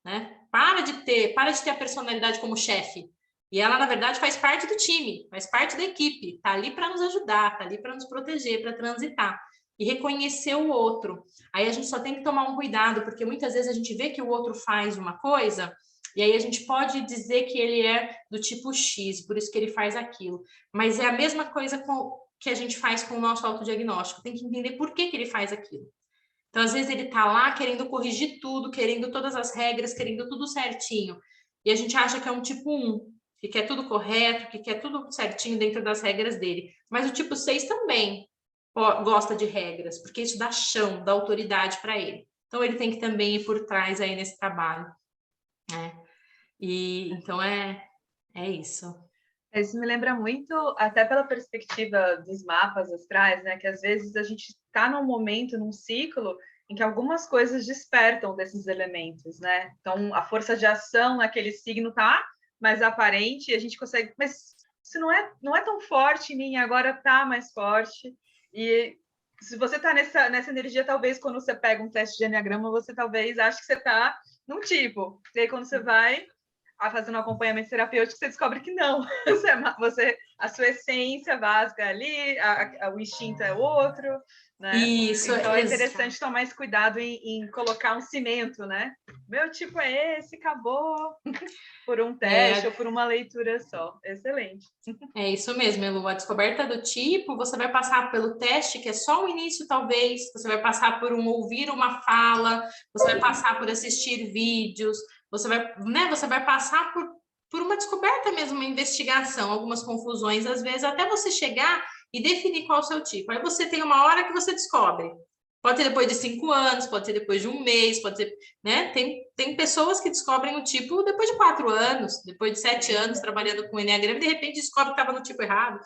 Né? Para de ter a personalidade como chefe. E ela, na verdade, faz parte do time, faz parte da equipe, está ali para nos ajudar, está ali para nos proteger, para transitar e reconhecer o outro. Aí a gente só tem que tomar um cuidado, porque muitas vezes a gente vê que o outro faz uma coisa, e aí a gente pode dizer que ele é do tipo X, por isso que ele faz aquilo. Mas é a mesma coisa que a gente faz com o nosso autodiagnóstico. Tem que entender por que ele faz aquilo. Então, às vezes, ele está lá querendo corrigir tudo, querendo todas as regras, querendo tudo certinho. E a gente acha que é um tipo 1, que quer tudo correto, que quer tudo certinho dentro das regras dele. Mas o tipo 6 também gosta de regras, porque isso dá chão, dá autoridade para ele. Então, ele tem que também ir por trás aí nesse trabalho. Né? E então é isso. Isso me lembra muito, até pela perspectiva dos mapas astrais, né? Que às vezes a gente está num momento, num ciclo, em que algumas coisas despertam desses elementos, né? Então, a força de ação naquele signo tá mais aparente, e a gente consegue... Mas isso não é tão forte em mim, agora tá mais forte. E se você tá nessa energia, talvez quando você pega um teste de enneagrama, você talvez ache que você tá num tipo. E aí, quando você vai fazendo um acompanhamento terapêutico, você descobre que não. A sua essência básica é ali, o instinto é outro, né? Isso, Então é interessante tomar esse cuidado em colocar um cimento, né? Meu tipo é esse, acabou. Por um teste ou por uma leitura só. Excelente. É isso mesmo, Elu. A descoberta do tipo, você vai passar pelo teste, que é só o início, talvez. Você vai passar por ouvir uma fala, você vai passar por assistir vídeos, você vai passar por uma descoberta mesmo, uma investigação, algumas confusões, às vezes, até você chegar e definir qual é o seu tipo. Aí você tem uma hora que você descobre. Pode ser depois de 5 anos, pode ser depois de um mês, pode ser, né? Tem pessoas que descobrem o tipo depois de 4 anos, depois de 7 anos trabalhando com Enneagrama, de repente descobre que estava no tipo errado,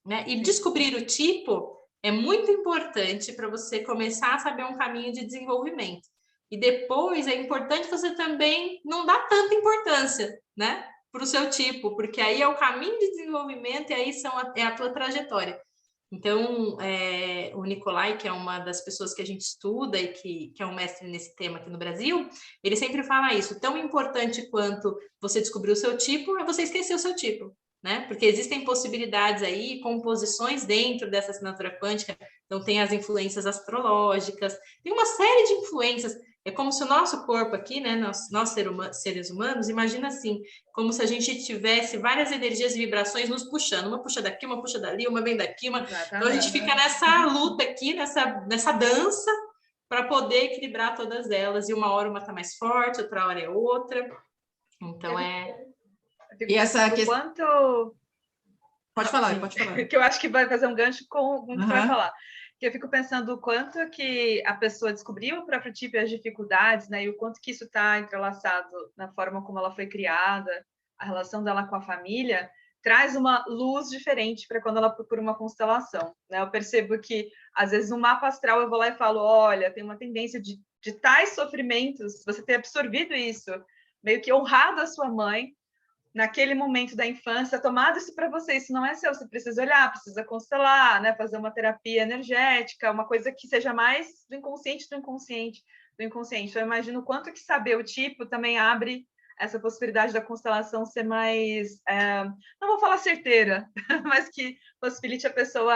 né? E descobrir o tipo é muito importante para você começar a saber um caminho de desenvolvimento. E depois é importante você também não dar tanta importância, né? Para o seu tipo, porque aí é o caminho de desenvolvimento e aí é a tua trajetória. Então, o Nicolai, que é uma das pessoas que a gente estuda e que é um mestre nesse tema aqui no Brasil, ele sempre fala isso, tão importante quanto você descobrir o seu tipo é você esquecer o seu tipo, né? Porque existem possibilidades aí, composições dentro dessa assinatura quântica, então tem as influências astrológicas, tem uma série de influências, é como se o nosso corpo aqui, né, nós seres humanos, imagina assim, como se a gente tivesse várias energias e vibrações nos puxando, uma puxa daqui, uma puxa dali, uma vem daqui, então a gente fica nessa luta aqui, nessa dança, para poder equilibrar todas elas, e uma hora uma está mais forte, outra hora é outra, então E essa questão... Quanto... Pode falar. Que eu acho que vai fazer um gancho com o que você vai falar. Que eu fico pensando o quanto que a pessoa descobriu o próprio tipo e as dificuldades, né? E o quanto que isso está entrelaçado na forma como ela foi criada, a relação dela com a família, traz uma luz diferente para quando ela procura uma constelação, né? Eu percebo que, às vezes, no mapa astral eu vou lá e falo, olha, tem uma tendência de tais sofrimentos, você ter absorvido isso, meio que honrado a sua mãe, naquele momento da infância, tomado isso para você, isso não é seu, você precisa olhar, precisa constelar, né? Fazer uma terapia energética, uma coisa que seja mais do inconsciente. Então, eu imagino o quanto que saber o tipo também abre essa possibilidade da constelação ser mais, não vou falar certeira, mas que possibilite a pessoa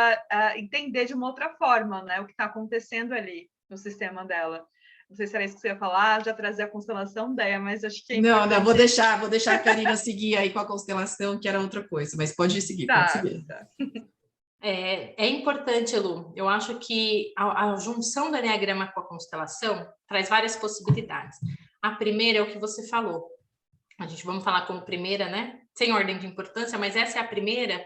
entender de uma outra forma, né? O que está acontecendo ali no sistema dela. Não sei se era isso que você ia falar, já trazer a constelação, Déia, mas acho que... Não, vou deixar a Karina seguir aí com a constelação, que era outra coisa, mas pode seguir, pode seguir. Tá. É importante, Elu, eu acho que a junção do Enneagrama com a constelação traz várias possibilidades. A primeira é o que você falou, vamos falar como primeira, né? Sem ordem de importância, mas essa é a primeira,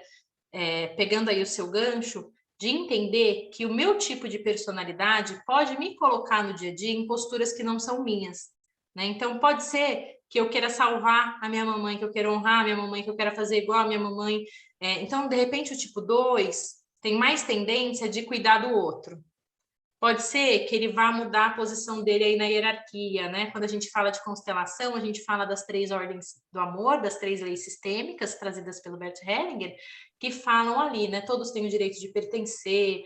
pegando aí o seu gancho, de entender que o meu tipo de personalidade pode me colocar no dia a dia em posturas que não são minhas, né? Então, pode ser que eu queira salvar a minha mamãe, que eu queira honrar a minha mamãe, que eu queira fazer igual a minha mamãe. Então, de repente, o tipo 2 tem mais tendência de cuidar do outro. Pode ser que ele vá mudar a posição dele aí na hierarquia, né? Quando a gente fala de constelação, a gente fala das 3 ordens do amor, das 3 leis sistêmicas trazidas pelo Bert Hellinger, que falam ali, né? Todos têm o direito de pertencer,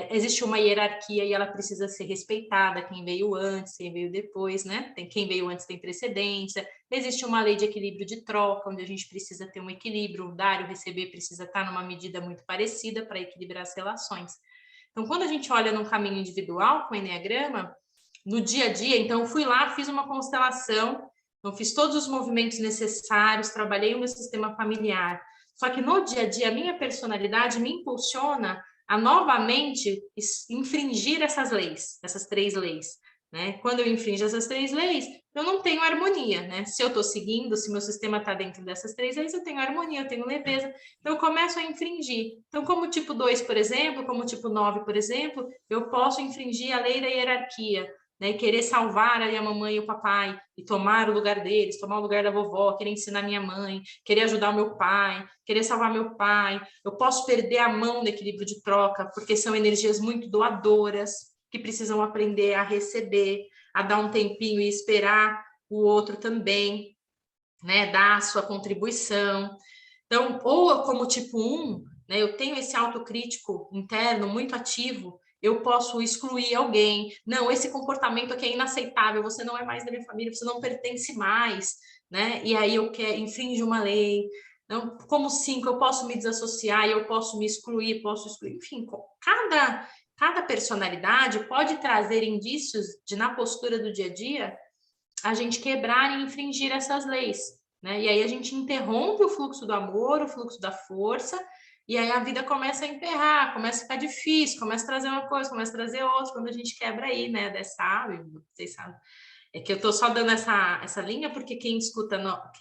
existe uma hierarquia e ela precisa ser respeitada, quem veio antes, quem veio depois, né? Quem veio antes tem precedência, existe uma lei de equilíbrio de troca, onde a gente precisa ter um equilíbrio, o dar e o receber precisa estar numa medida muito parecida para equilibrar as relações. Então, quando a gente olha num caminho individual com o Enneagrama, no dia a dia, então eu fui lá, fiz uma constelação, eu fiz todos os movimentos necessários, trabalhei o meu sistema familiar. Só que no dia a dia, a minha personalidade me impulsiona a novamente infringir essas leis, essas 3 leis. Né? Quando eu infringo essas 3 leis, eu não tenho harmonia, né? Se eu estou seguindo, se meu sistema está dentro dessas 3 leis, eu tenho harmonia, eu tenho leveza, então eu começo a infringir. Então, como tipo 2, por exemplo, como tipo 9, por exemplo, eu posso infringir a lei da hierarquia, né, e querer salvar aí a mamãe e o papai e tomar o lugar deles, tomar o lugar da vovó, querer ensinar minha mãe, querer ajudar o meu pai, querer salvar meu pai. Eu posso perder a mão no equilíbrio de troca, porque são energias muito doadoras, que precisam aprender a receber, a dar um tempinho e esperar o outro também, né, dar a sua contribuição. Então, ou como tipo 1, né, eu tenho esse autocrítico interno muito ativo, eu posso excluir alguém. Não, esse comportamento aqui é inaceitável, você não é mais da minha família, você não pertence mais, né? E aí eu quero infringe uma lei. Então, como 5, eu posso me desassociar, eu posso me excluir, enfim, cada personalidade pode trazer indícios de, na postura do dia a dia, a gente quebrar e infringir essas leis, né? E aí a gente interrompe o fluxo do amor, o fluxo da força, e aí a vida começa a emperrar, começa a ficar difícil, começa a trazer uma coisa, começa a trazer outra, quando a gente quebra aí, né, dessa, vocês sabem. É que eu tô só dando essa linha, porque quem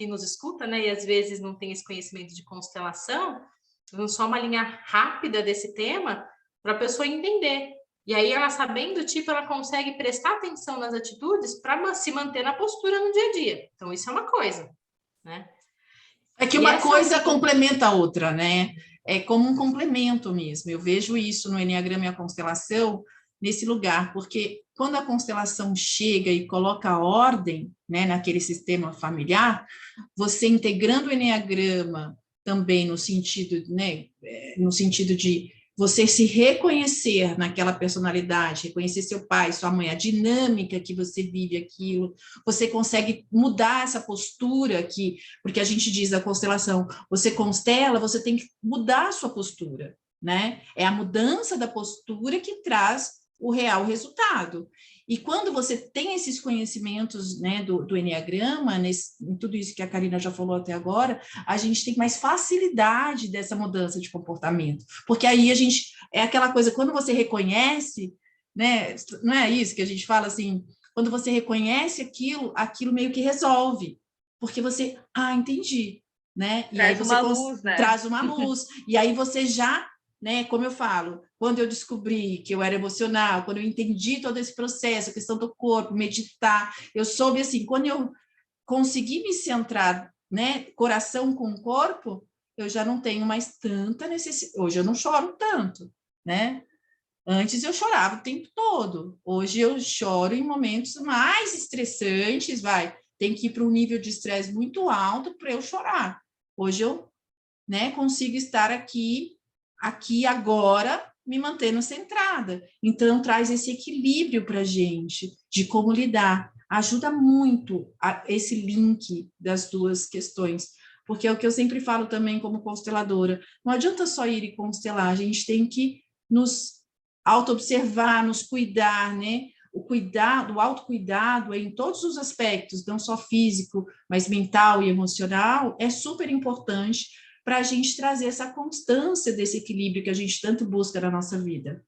nos escuta, né, e às vezes não tem esse conhecimento de constelação, só uma linha rápida desse tema, para a pessoa entender. E aí, ela sabendo o tipo, ela consegue prestar atenção nas atitudes para se manter na postura no dia a dia. Então, isso é uma coisa, né? É que uma coisa complementa a outra, né? É como um complemento mesmo. Eu vejo isso no Enneagrama e a constelação nesse lugar, porque quando a constelação chega e coloca ordem, né, naquele sistema familiar, você integrando o Enneagrama também no sentido, né, no sentido de você se reconhecer naquela personalidade, reconhecer seu pai, sua mãe, a dinâmica que você vive aquilo, você consegue mudar essa postura que, porque a gente diz a constelação, você constela, você tem que mudar a sua postura, né? É a mudança da postura que traz o real resultado. E quando você tem esses conhecimentos, né, do Enneagrama, em tudo isso que a Karina já falou até agora, a gente tem mais facilidade dessa mudança de comportamento. Porque aí a gente, é aquela coisa, quando você reconhece, né, não é isso que a gente fala assim, quando você reconhece aquilo meio que resolve. Porque você, entendi, né? E aí você luz, né? traz uma luz. E aí você já, né, como eu falo, quando eu descobri que eu era emocional, quando eu entendi todo esse processo, a questão do corpo, meditar, eu soube assim, quando eu consegui me centrar, né, coração com corpo, eu já não tenho mais tanta necessidade. Hoje eu não choro tanto, né? Antes eu chorava o tempo todo. Hoje eu choro em momentos mais estressantes, tem que ir para um nível de estresse muito alto para eu chorar. Hoje eu, né, consigo estar aqui agora, me mantendo centrada. Então, traz esse equilíbrio para a gente, de como lidar. Ajuda muito esse link das duas questões, porque é o que eu sempre falo também como consteladora. Não adianta só ir e constelar, a gente tem que nos auto-observar, nos cuidar, né? O autocuidado em todos os aspectos, não só físico, mas mental e emocional, é super importante para a gente trazer essa constância desse equilíbrio que a gente tanto busca na nossa vida.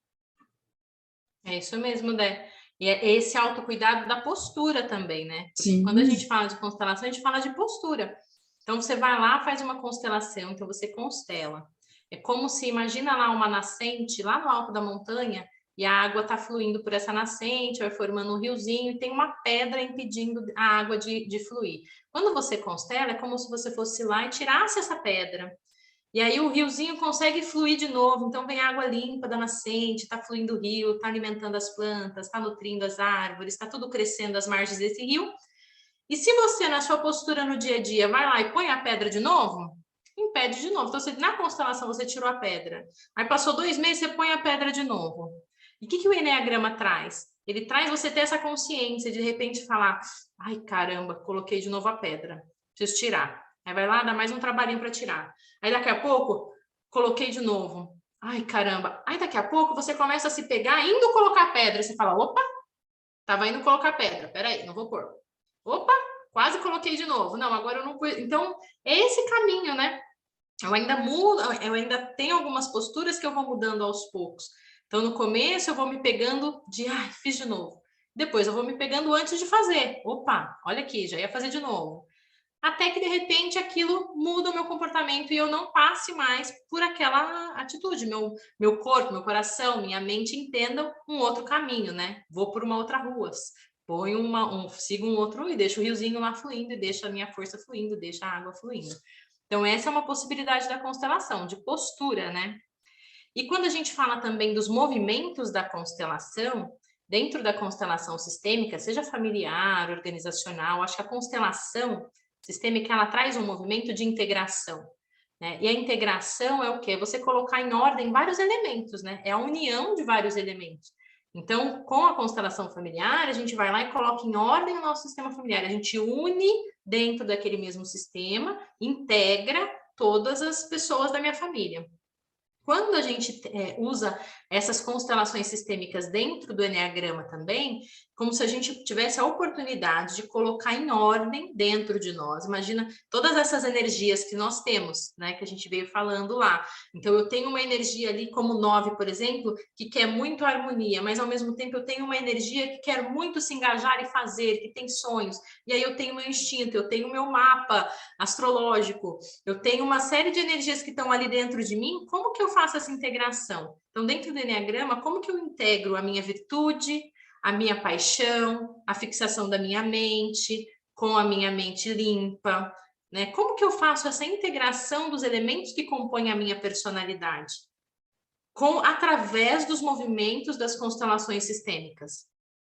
É isso mesmo, Dé. E é esse autocuidado da postura também, né? Porque Sim. quando a gente fala de constelação, a gente fala de postura. Então, você vai lá, faz uma constelação, então você constela. É como se, imagina lá uma nascente, lá no alto da montanha, e a água está fluindo por essa nascente, vai formando um riozinho, e tem uma pedra impedindo a água de fluir. Quando você constela, é como se você fosse lá e tirasse essa pedra. E aí o riozinho consegue fluir de novo, então vem água limpa da nascente, está fluindo o rio, está alimentando as plantas, está nutrindo as árvores, está tudo crescendo às margens desse rio. E se você, na sua postura no dia a dia, vai lá e põe a pedra de novo, impede de novo. Então, na constelação, você tirou a pedra. Aí passou 2 meses, você põe a pedra de novo. E o que o Enneagrama traz? Ele traz você ter essa consciência de repente falar, ai, caramba, coloquei de novo a pedra, preciso tirar. Aí vai lá, dá mais um trabalhinho para tirar. Aí daqui a pouco, coloquei de novo. Ai, caramba. Aí daqui a pouco você começa a se pegar indo colocar pedra. Você fala, opa, tava indo colocar pedra. Peraí, não vou pôr. Opa, quase coloquei de novo. Não, agora eu não pus. Então, é esse caminho, né? Eu ainda mudo, eu ainda tenho algumas posturas que eu vou mudando aos poucos. Então, no começo, eu vou me pegando ai, fiz de novo. Depois, eu vou me pegando antes de fazer. Opa, olha aqui, já ia fazer de novo. até que de repente aquilo muda o meu comportamento e eu não passe mais por aquela atitude. Meu corpo, meu coração, minha mente entendam um outro caminho, né? Vou por uma outra rua, sigo um outro e deixo o riozinho lá fluindo e deixo a minha força fluindo, deixo a água fluindo. Então, essa é uma possibilidade da constelação, de postura, né? E quando a gente fala também dos movimentos da constelação, dentro da constelação sistêmica, seja familiar, organizacional, acho que a constelação sistêmica, ela traz um movimento de integração, né? E a integração é o quê? Você colocar em ordem vários elementos, né? É a união de vários elementos. Então, com a constelação familiar, a gente vai lá e coloca em ordem o nosso sistema familiar. A gente une dentro daquele mesmo sistema, integra todas as pessoas da minha família. Quando a gente usa essas constelações sistêmicas dentro do Eneagrama também, como se a gente tivesse a oportunidade de colocar em ordem dentro de nós. Imagina todas essas energias que nós temos, né, que a gente veio falando lá. Então, eu tenho uma energia ali como 9, por exemplo, que quer muito harmonia, mas ao mesmo tempo eu tenho uma energia que quer muito se engajar e fazer, que tem sonhos. E aí eu tenho meu instinto, eu tenho meu mapa astrológico, eu tenho uma série de energias que estão ali dentro de mim. Como que eu faço essa integração? Então, dentro do Eneagrama, como que eu integro a minha virtude, a minha paixão, a fixação da minha mente, com a minha mente limpa, né? Como que eu faço essa integração dos elementos que compõem a minha personalidade? Através dos movimentos das constelações sistêmicas,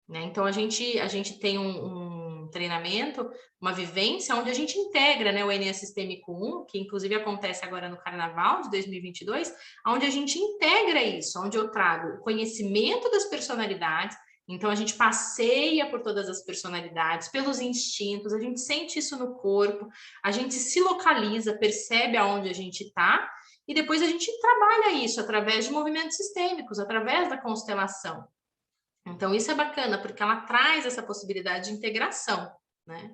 né? Então, a gente tem um treinamento, uma vivência, onde a gente integra, né, o Enneagrama Sistêmico 1, que inclusive acontece agora no Carnaval de 2022, onde a gente integra isso, onde eu trago o conhecimento das personalidades. Então, a gente passeia por todas as personalidades, pelos instintos, a gente sente isso no corpo, a gente se localiza, percebe aonde a gente está, e depois a gente trabalha isso através de movimentos sistêmicos, através da constelação. Então, isso é bacana, porque ela traz essa possibilidade de integração, né?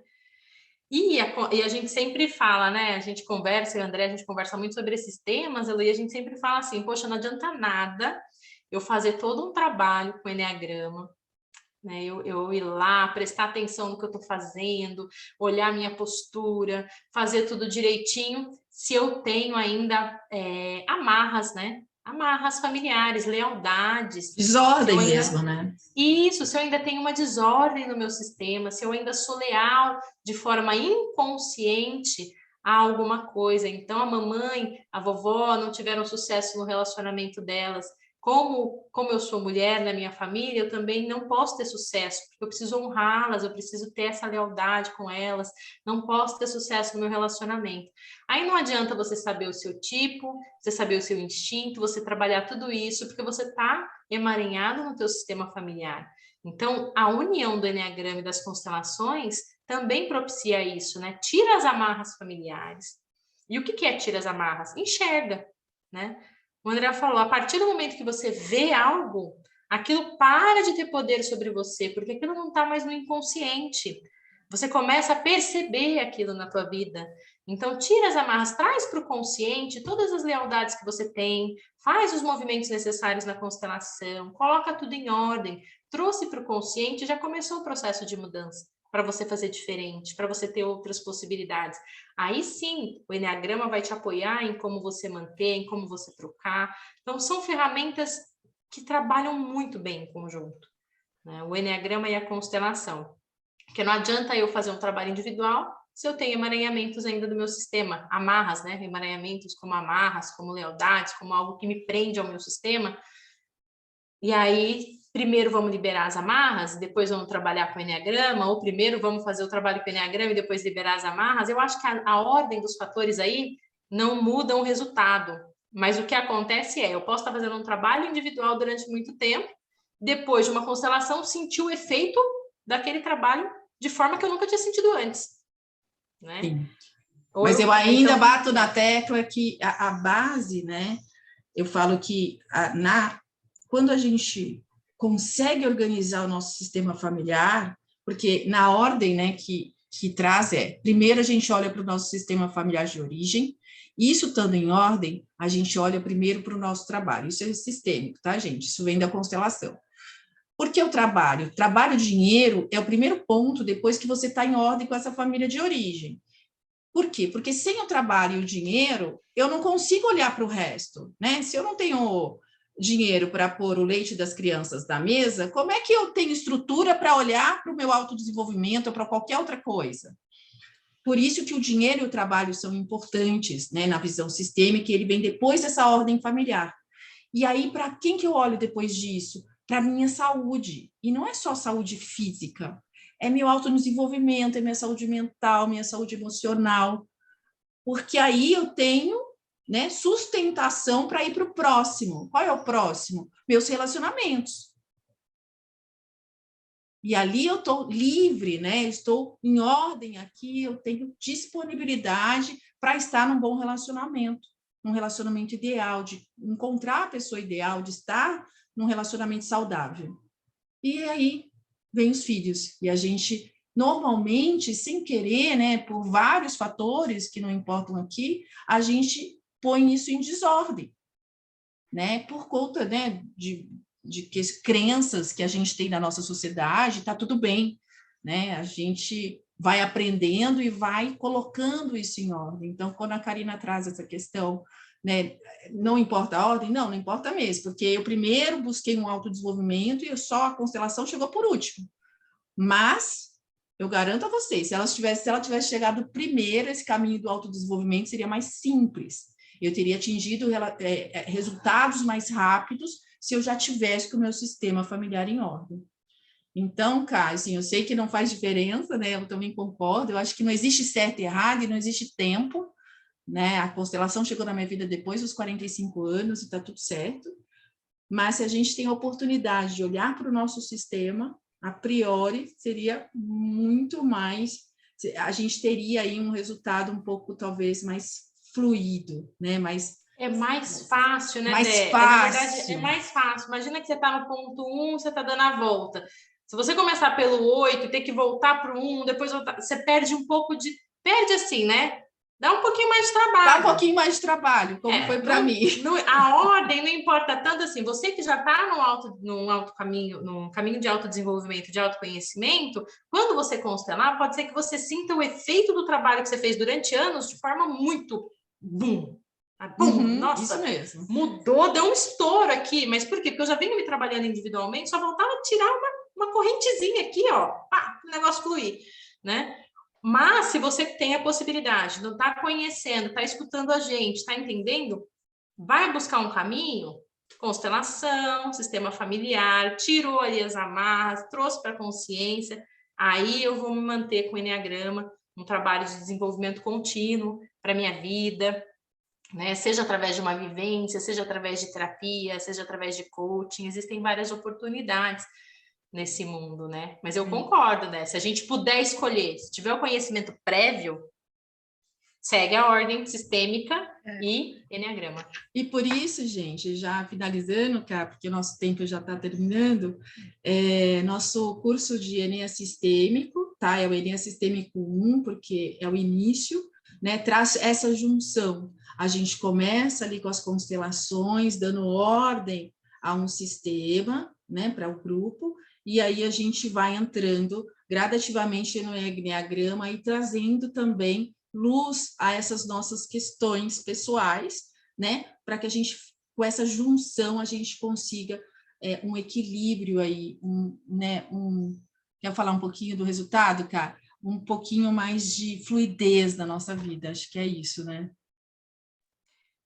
E a gente sempre fala, né? A gente conversa, eu e o André, a gente conversa muito sobre esses temas, e a gente sempre fala assim, poxa, não adianta nada eu fazer todo um trabalho com o Eneagrama, né? Eu ir lá, prestar atenção no que eu estou fazendo, olhar minha postura, fazer tudo direitinho, se eu tenho ainda amarras, né? Amarras familiares, lealdades. Desordem mesmo, né? Isso, se eu ainda tenho uma desordem no meu sistema, se eu ainda sou leal de forma inconsciente a alguma coisa. Então, a mamãe, a vovó não tiveram sucesso no relacionamento delas. Como eu sou mulher na minha família, eu também não posso ter sucesso, porque eu preciso honrá-las, eu preciso ter essa lealdade com elas, não posso ter sucesso no meu relacionamento. Aí não adianta você saber o seu tipo, você saber o seu instinto, você trabalhar tudo isso, porque você está emaranhado no teu sistema familiar. Então, a união do Eneagrama e das constelações também propicia isso, né? Tira as amarras familiares. E o que é tira as amarras? Enxerga, né? O André falou, a partir do momento que você vê algo, aquilo para de ter poder sobre você, porque aquilo não está mais no inconsciente. Você começa a perceber aquilo na tua vida. Então, tira as amarras, traz para o consciente todas as lealdades que você tem, faz os movimentos necessários na constelação, coloca tudo em ordem, trouxe para o consciente, já começou o processo de mudança para você fazer diferente, para você ter outras possibilidades. Aí sim, o Eneagrama vai te apoiar em como você manter, em como você trocar. Então, são ferramentas que trabalham muito bem em conjunto, né? O Eneagrama e a constelação. Porque não adianta eu fazer um trabalho individual se eu tenho emaranhamentos ainda do meu sistema, amarras, né? Emaranhamentos como amarras, como lealdades, como algo que me prende ao meu sistema. E aí, primeiro vamos liberar as amarras, depois vamos trabalhar com o Eneagrama, ou primeiro vamos fazer o trabalho com o Eneagrama e depois liberar as amarras. Eu acho que a ordem dos fatores aí não muda o resultado. Mas o que acontece eu posso estar fazendo um trabalho individual durante muito tempo, depois de uma constelação, sentir o efeito daquele trabalho de forma que eu nunca tinha sentido antes, né? Sim. Mas eu ainda bato na tecla que a base, né? Eu falo que quando a gente consegue organizar o nosso sistema familiar, porque na ordem, né, que traz primeiro a gente olha para o nosso sistema familiar de origem, e isso estando em ordem, a gente olha primeiro para o nosso trabalho. Isso é sistêmico, tá, gente? Isso vem da constelação. Por que o trabalho? Trabalho, dinheiro é o primeiro ponto depois que você está em ordem com essa família de origem. Por quê? Porque sem o trabalho e o dinheiro, eu não consigo olhar para o resto, né? Se eu não tenho dinheiro para pôr o leite das crianças na mesa, como é que eu tenho estrutura para olhar para o meu autodesenvolvimento ou para qualquer outra coisa? Por isso que o dinheiro e o trabalho são importantes, né, na visão sistêmica, e ele vem depois dessa ordem familiar. E aí, para quem que eu olho depois disso? Para a minha saúde. E não é só saúde física, é meu autodesenvolvimento, é minha saúde mental, minha saúde emocional. Porque aí eu tenho, né, sustentação para ir para o próximo. Qual é o próximo? Meus relacionamentos. E ali eu estou livre, né? Estou em ordem aqui, eu tenho disponibilidade para estar num bom relacionamento, num relacionamento ideal, de encontrar a pessoa ideal, de estar num relacionamento saudável. E aí vem os filhos. E a gente, normalmente, sem querer, né, por vários fatores que não importam aqui, a gente põe isso em desordem, né? Por conta, né, de que crenças que a gente tem na nossa sociedade, está tudo bem, né? A gente vai aprendendo e vai colocando isso em ordem. Então, quando a Karina traz essa questão, né, não importa a ordem, não importa mesmo, porque eu primeiro busquei um autodesenvolvimento e só a constelação chegou por último. Mas eu garanto a vocês, se ela tivesse chegado primeiro, esse caminho do autodesenvolvimento seria mais simples. Eu teria atingido resultados mais rápidos se eu já tivesse com o meu sistema familiar em ordem. Então, Kai, assim, eu sei que não faz diferença, né? Eu também concordo. Eu acho que não existe certo e errado e não existe tempo, né? A constelação chegou na minha vida depois dos 45 anos e está tudo certo. Mas se a gente tem a oportunidade de olhar para o nosso sistema, a priori seria muito mais, a gente teria aí um resultado um pouco talvez mais fluido, né? É mais fácil, né, mais Dé? fácil. Na verdade, é mais fácil. Imagina que você está no ponto 1, você está dando a volta. Se você começar pelo 8 e ter que voltar para o 1, depois voltar, você perde um pouco de... Perde assim, né? Dá um pouquinho mais de trabalho. Dá um pouquinho mais de trabalho, como foi para mim. A ordem não importa tanto assim. Você que já está num alto caminho, num caminho de autodesenvolvimento, de autoconhecimento, quando você constelar, pode ser que você sinta o efeito do trabalho que você fez durante anos de forma muito boom. Nossa, isso mesmo. Mudou, deu um estouro aqui. Mas por quê? Porque eu já venho me trabalhando individualmente, só faltava tirar uma correntezinha aqui, ó, pá, o negócio fluir, né? Mas se você tem a possibilidade, não está conhecendo, está escutando a gente, está entendendo, vai buscar um caminho, constelação, sistema familiar, tirou ali as amarras, trouxe para a consciência, aí eu vou me manter com o Enneagrama, um trabalho de desenvolvimento contínuo para minha vida, né? Seja através de uma vivência, seja através de terapia, seja através de coaching, existem várias oportunidades nesse mundo, né? Mas eu concordo, né? Se a gente puder escolher, se tiver o conhecimento prévio, segue a ordem sistêmica e Enneagrama. E por isso, gente, já finalizando, cara, porque o nosso tempo já está terminando, nosso curso de Enneagrama Sistêmico, tá? É o Enneagrama Sistêmico 1, porque é o início, né? Traz essa junção. A gente começa ali com as constelações, dando ordem a um sistema, né, para o grupo, e aí a gente vai entrando gradativamente no Enneagrama e trazendo também luz a essas nossas questões pessoais, né, para que a gente, com essa junção, a gente consiga um equilíbrio aí, quer falar um pouquinho do resultado, cara? Um pouquinho mais de fluidez na nossa vida, acho que é isso, né?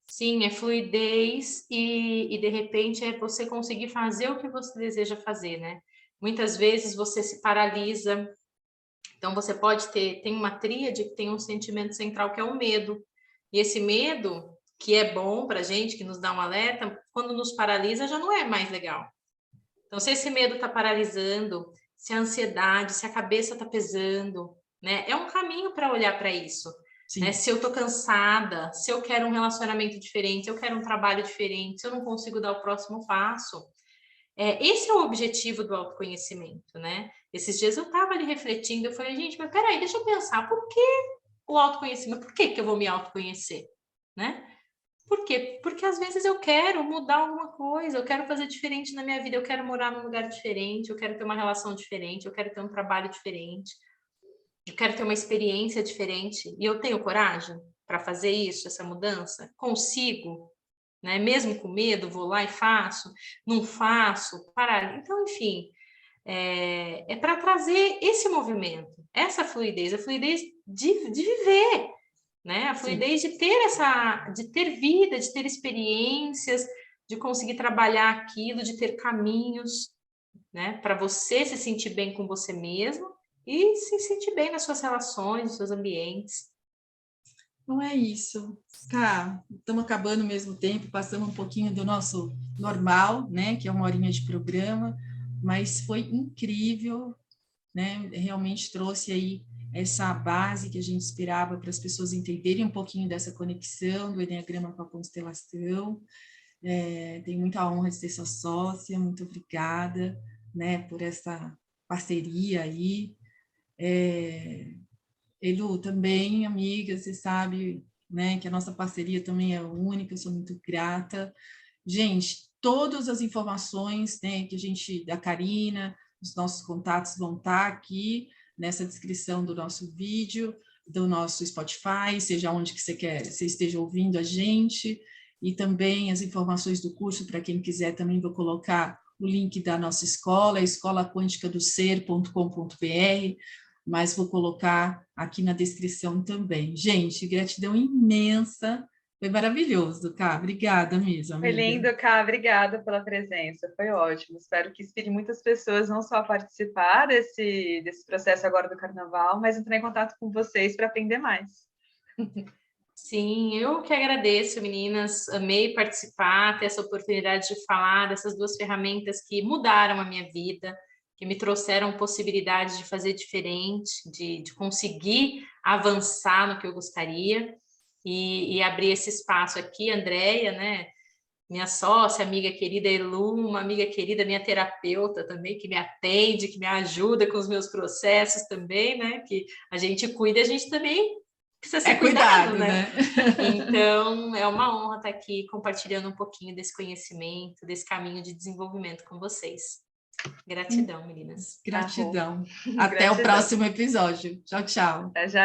Sim, é fluidez e de repente é você conseguir fazer o que você deseja fazer, né? Muitas vezes você se paralisa, então você pode tem uma tríade que tem um sentimento central que é o medo, e esse medo, que é bom para a gente, que nos dá um alerta, quando nos paralisa já não é mais legal. Então se esse medo está paralisando, se a ansiedade, se a cabeça está pesando, né? É um caminho para olhar para isso. Né? Se eu estou cansada, se eu quero um relacionamento diferente, se eu quero um trabalho diferente, se eu não consigo dar o próximo passo. Esse é o objetivo do autoconhecimento, né? Esses dias eu estava ali refletindo, eu falei, gente, mas peraí, deixa eu pensar, por que o autoconhecimento? Por que eu vou me autoconhecer? Né? Por quê? Porque às vezes eu quero mudar alguma coisa, eu quero fazer diferente na minha vida, eu quero morar num lugar diferente, eu quero ter uma relação diferente, eu quero ter um trabalho diferente. eu quero ter uma experiência diferente e eu tenho coragem para fazer isso, essa mudança? Consigo? Né? Mesmo com medo, vou lá e faço, não faço, parar. Então, enfim, é para trazer esse movimento, essa fluidez, a fluidez de viver, né? A fluidez de ter de ter vida, de ter experiências, de conseguir trabalhar aquilo, de ter caminhos, né? Para você se sentir bem com você mesmo e se sentir bem nas suas relações, nos seus ambientes. Não é isso. Tá, estamos acabando ao mesmo tempo, passamos um pouquinho do nosso normal, né? Que é 1 horinha de programa, mas foi incrível, né? Realmente trouxe aí essa base que a gente esperava para as pessoas entenderem um pouquinho dessa conexão do Eneagrama com a constelação. Tenho muita honra de ser sua sócia, muito obrigada, né, por essa parceria aí. Elu, também, amiga, você sabe, né, que a nossa parceria também é única, eu sou muito grata. Gente, todas as informações, né, que a gente, da Karina, os nossos contatos vão estar aqui nessa descrição do nosso vídeo, do nosso Spotify, seja onde que você esteja ouvindo a gente, e também as informações do curso, para quem quiser, também vou colocar o link da nossa escola, escolaquanticadoser.com.br, mas vou colocar aqui na descrição também. Gente, gratidão imensa, foi maravilhoso, Cá. Obrigada mesmo, Foi amiga. lindo, Cá. Obrigada pela presença. Foi ótimo. Espero que inspire muitas pessoas não só a participar desse processo agora do Carnaval, mas entrar em contato com vocês para aprender mais. Sim, eu que agradeço, meninas. Amei participar, ter essa oportunidade de falar dessas 2 ferramentas que mudaram a minha vida, que me trouxeram possibilidade de fazer diferente, de conseguir avançar no que eu gostaria e abrir esse espaço aqui. Andréia, né? Minha sócia, amiga querida Elu, uma amiga querida, minha terapeuta também, que me atende, que me ajuda com os meus processos também, né? Que a gente cuida, a gente também precisa ser cuidado, né? Então, é uma honra estar aqui compartilhando um pouquinho desse conhecimento, desse caminho de desenvolvimento com vocês. Gratidão, meninas. Gratidão. Arrou. Até Gratidão. o próximo episódio. Tchau, tchau. Até já.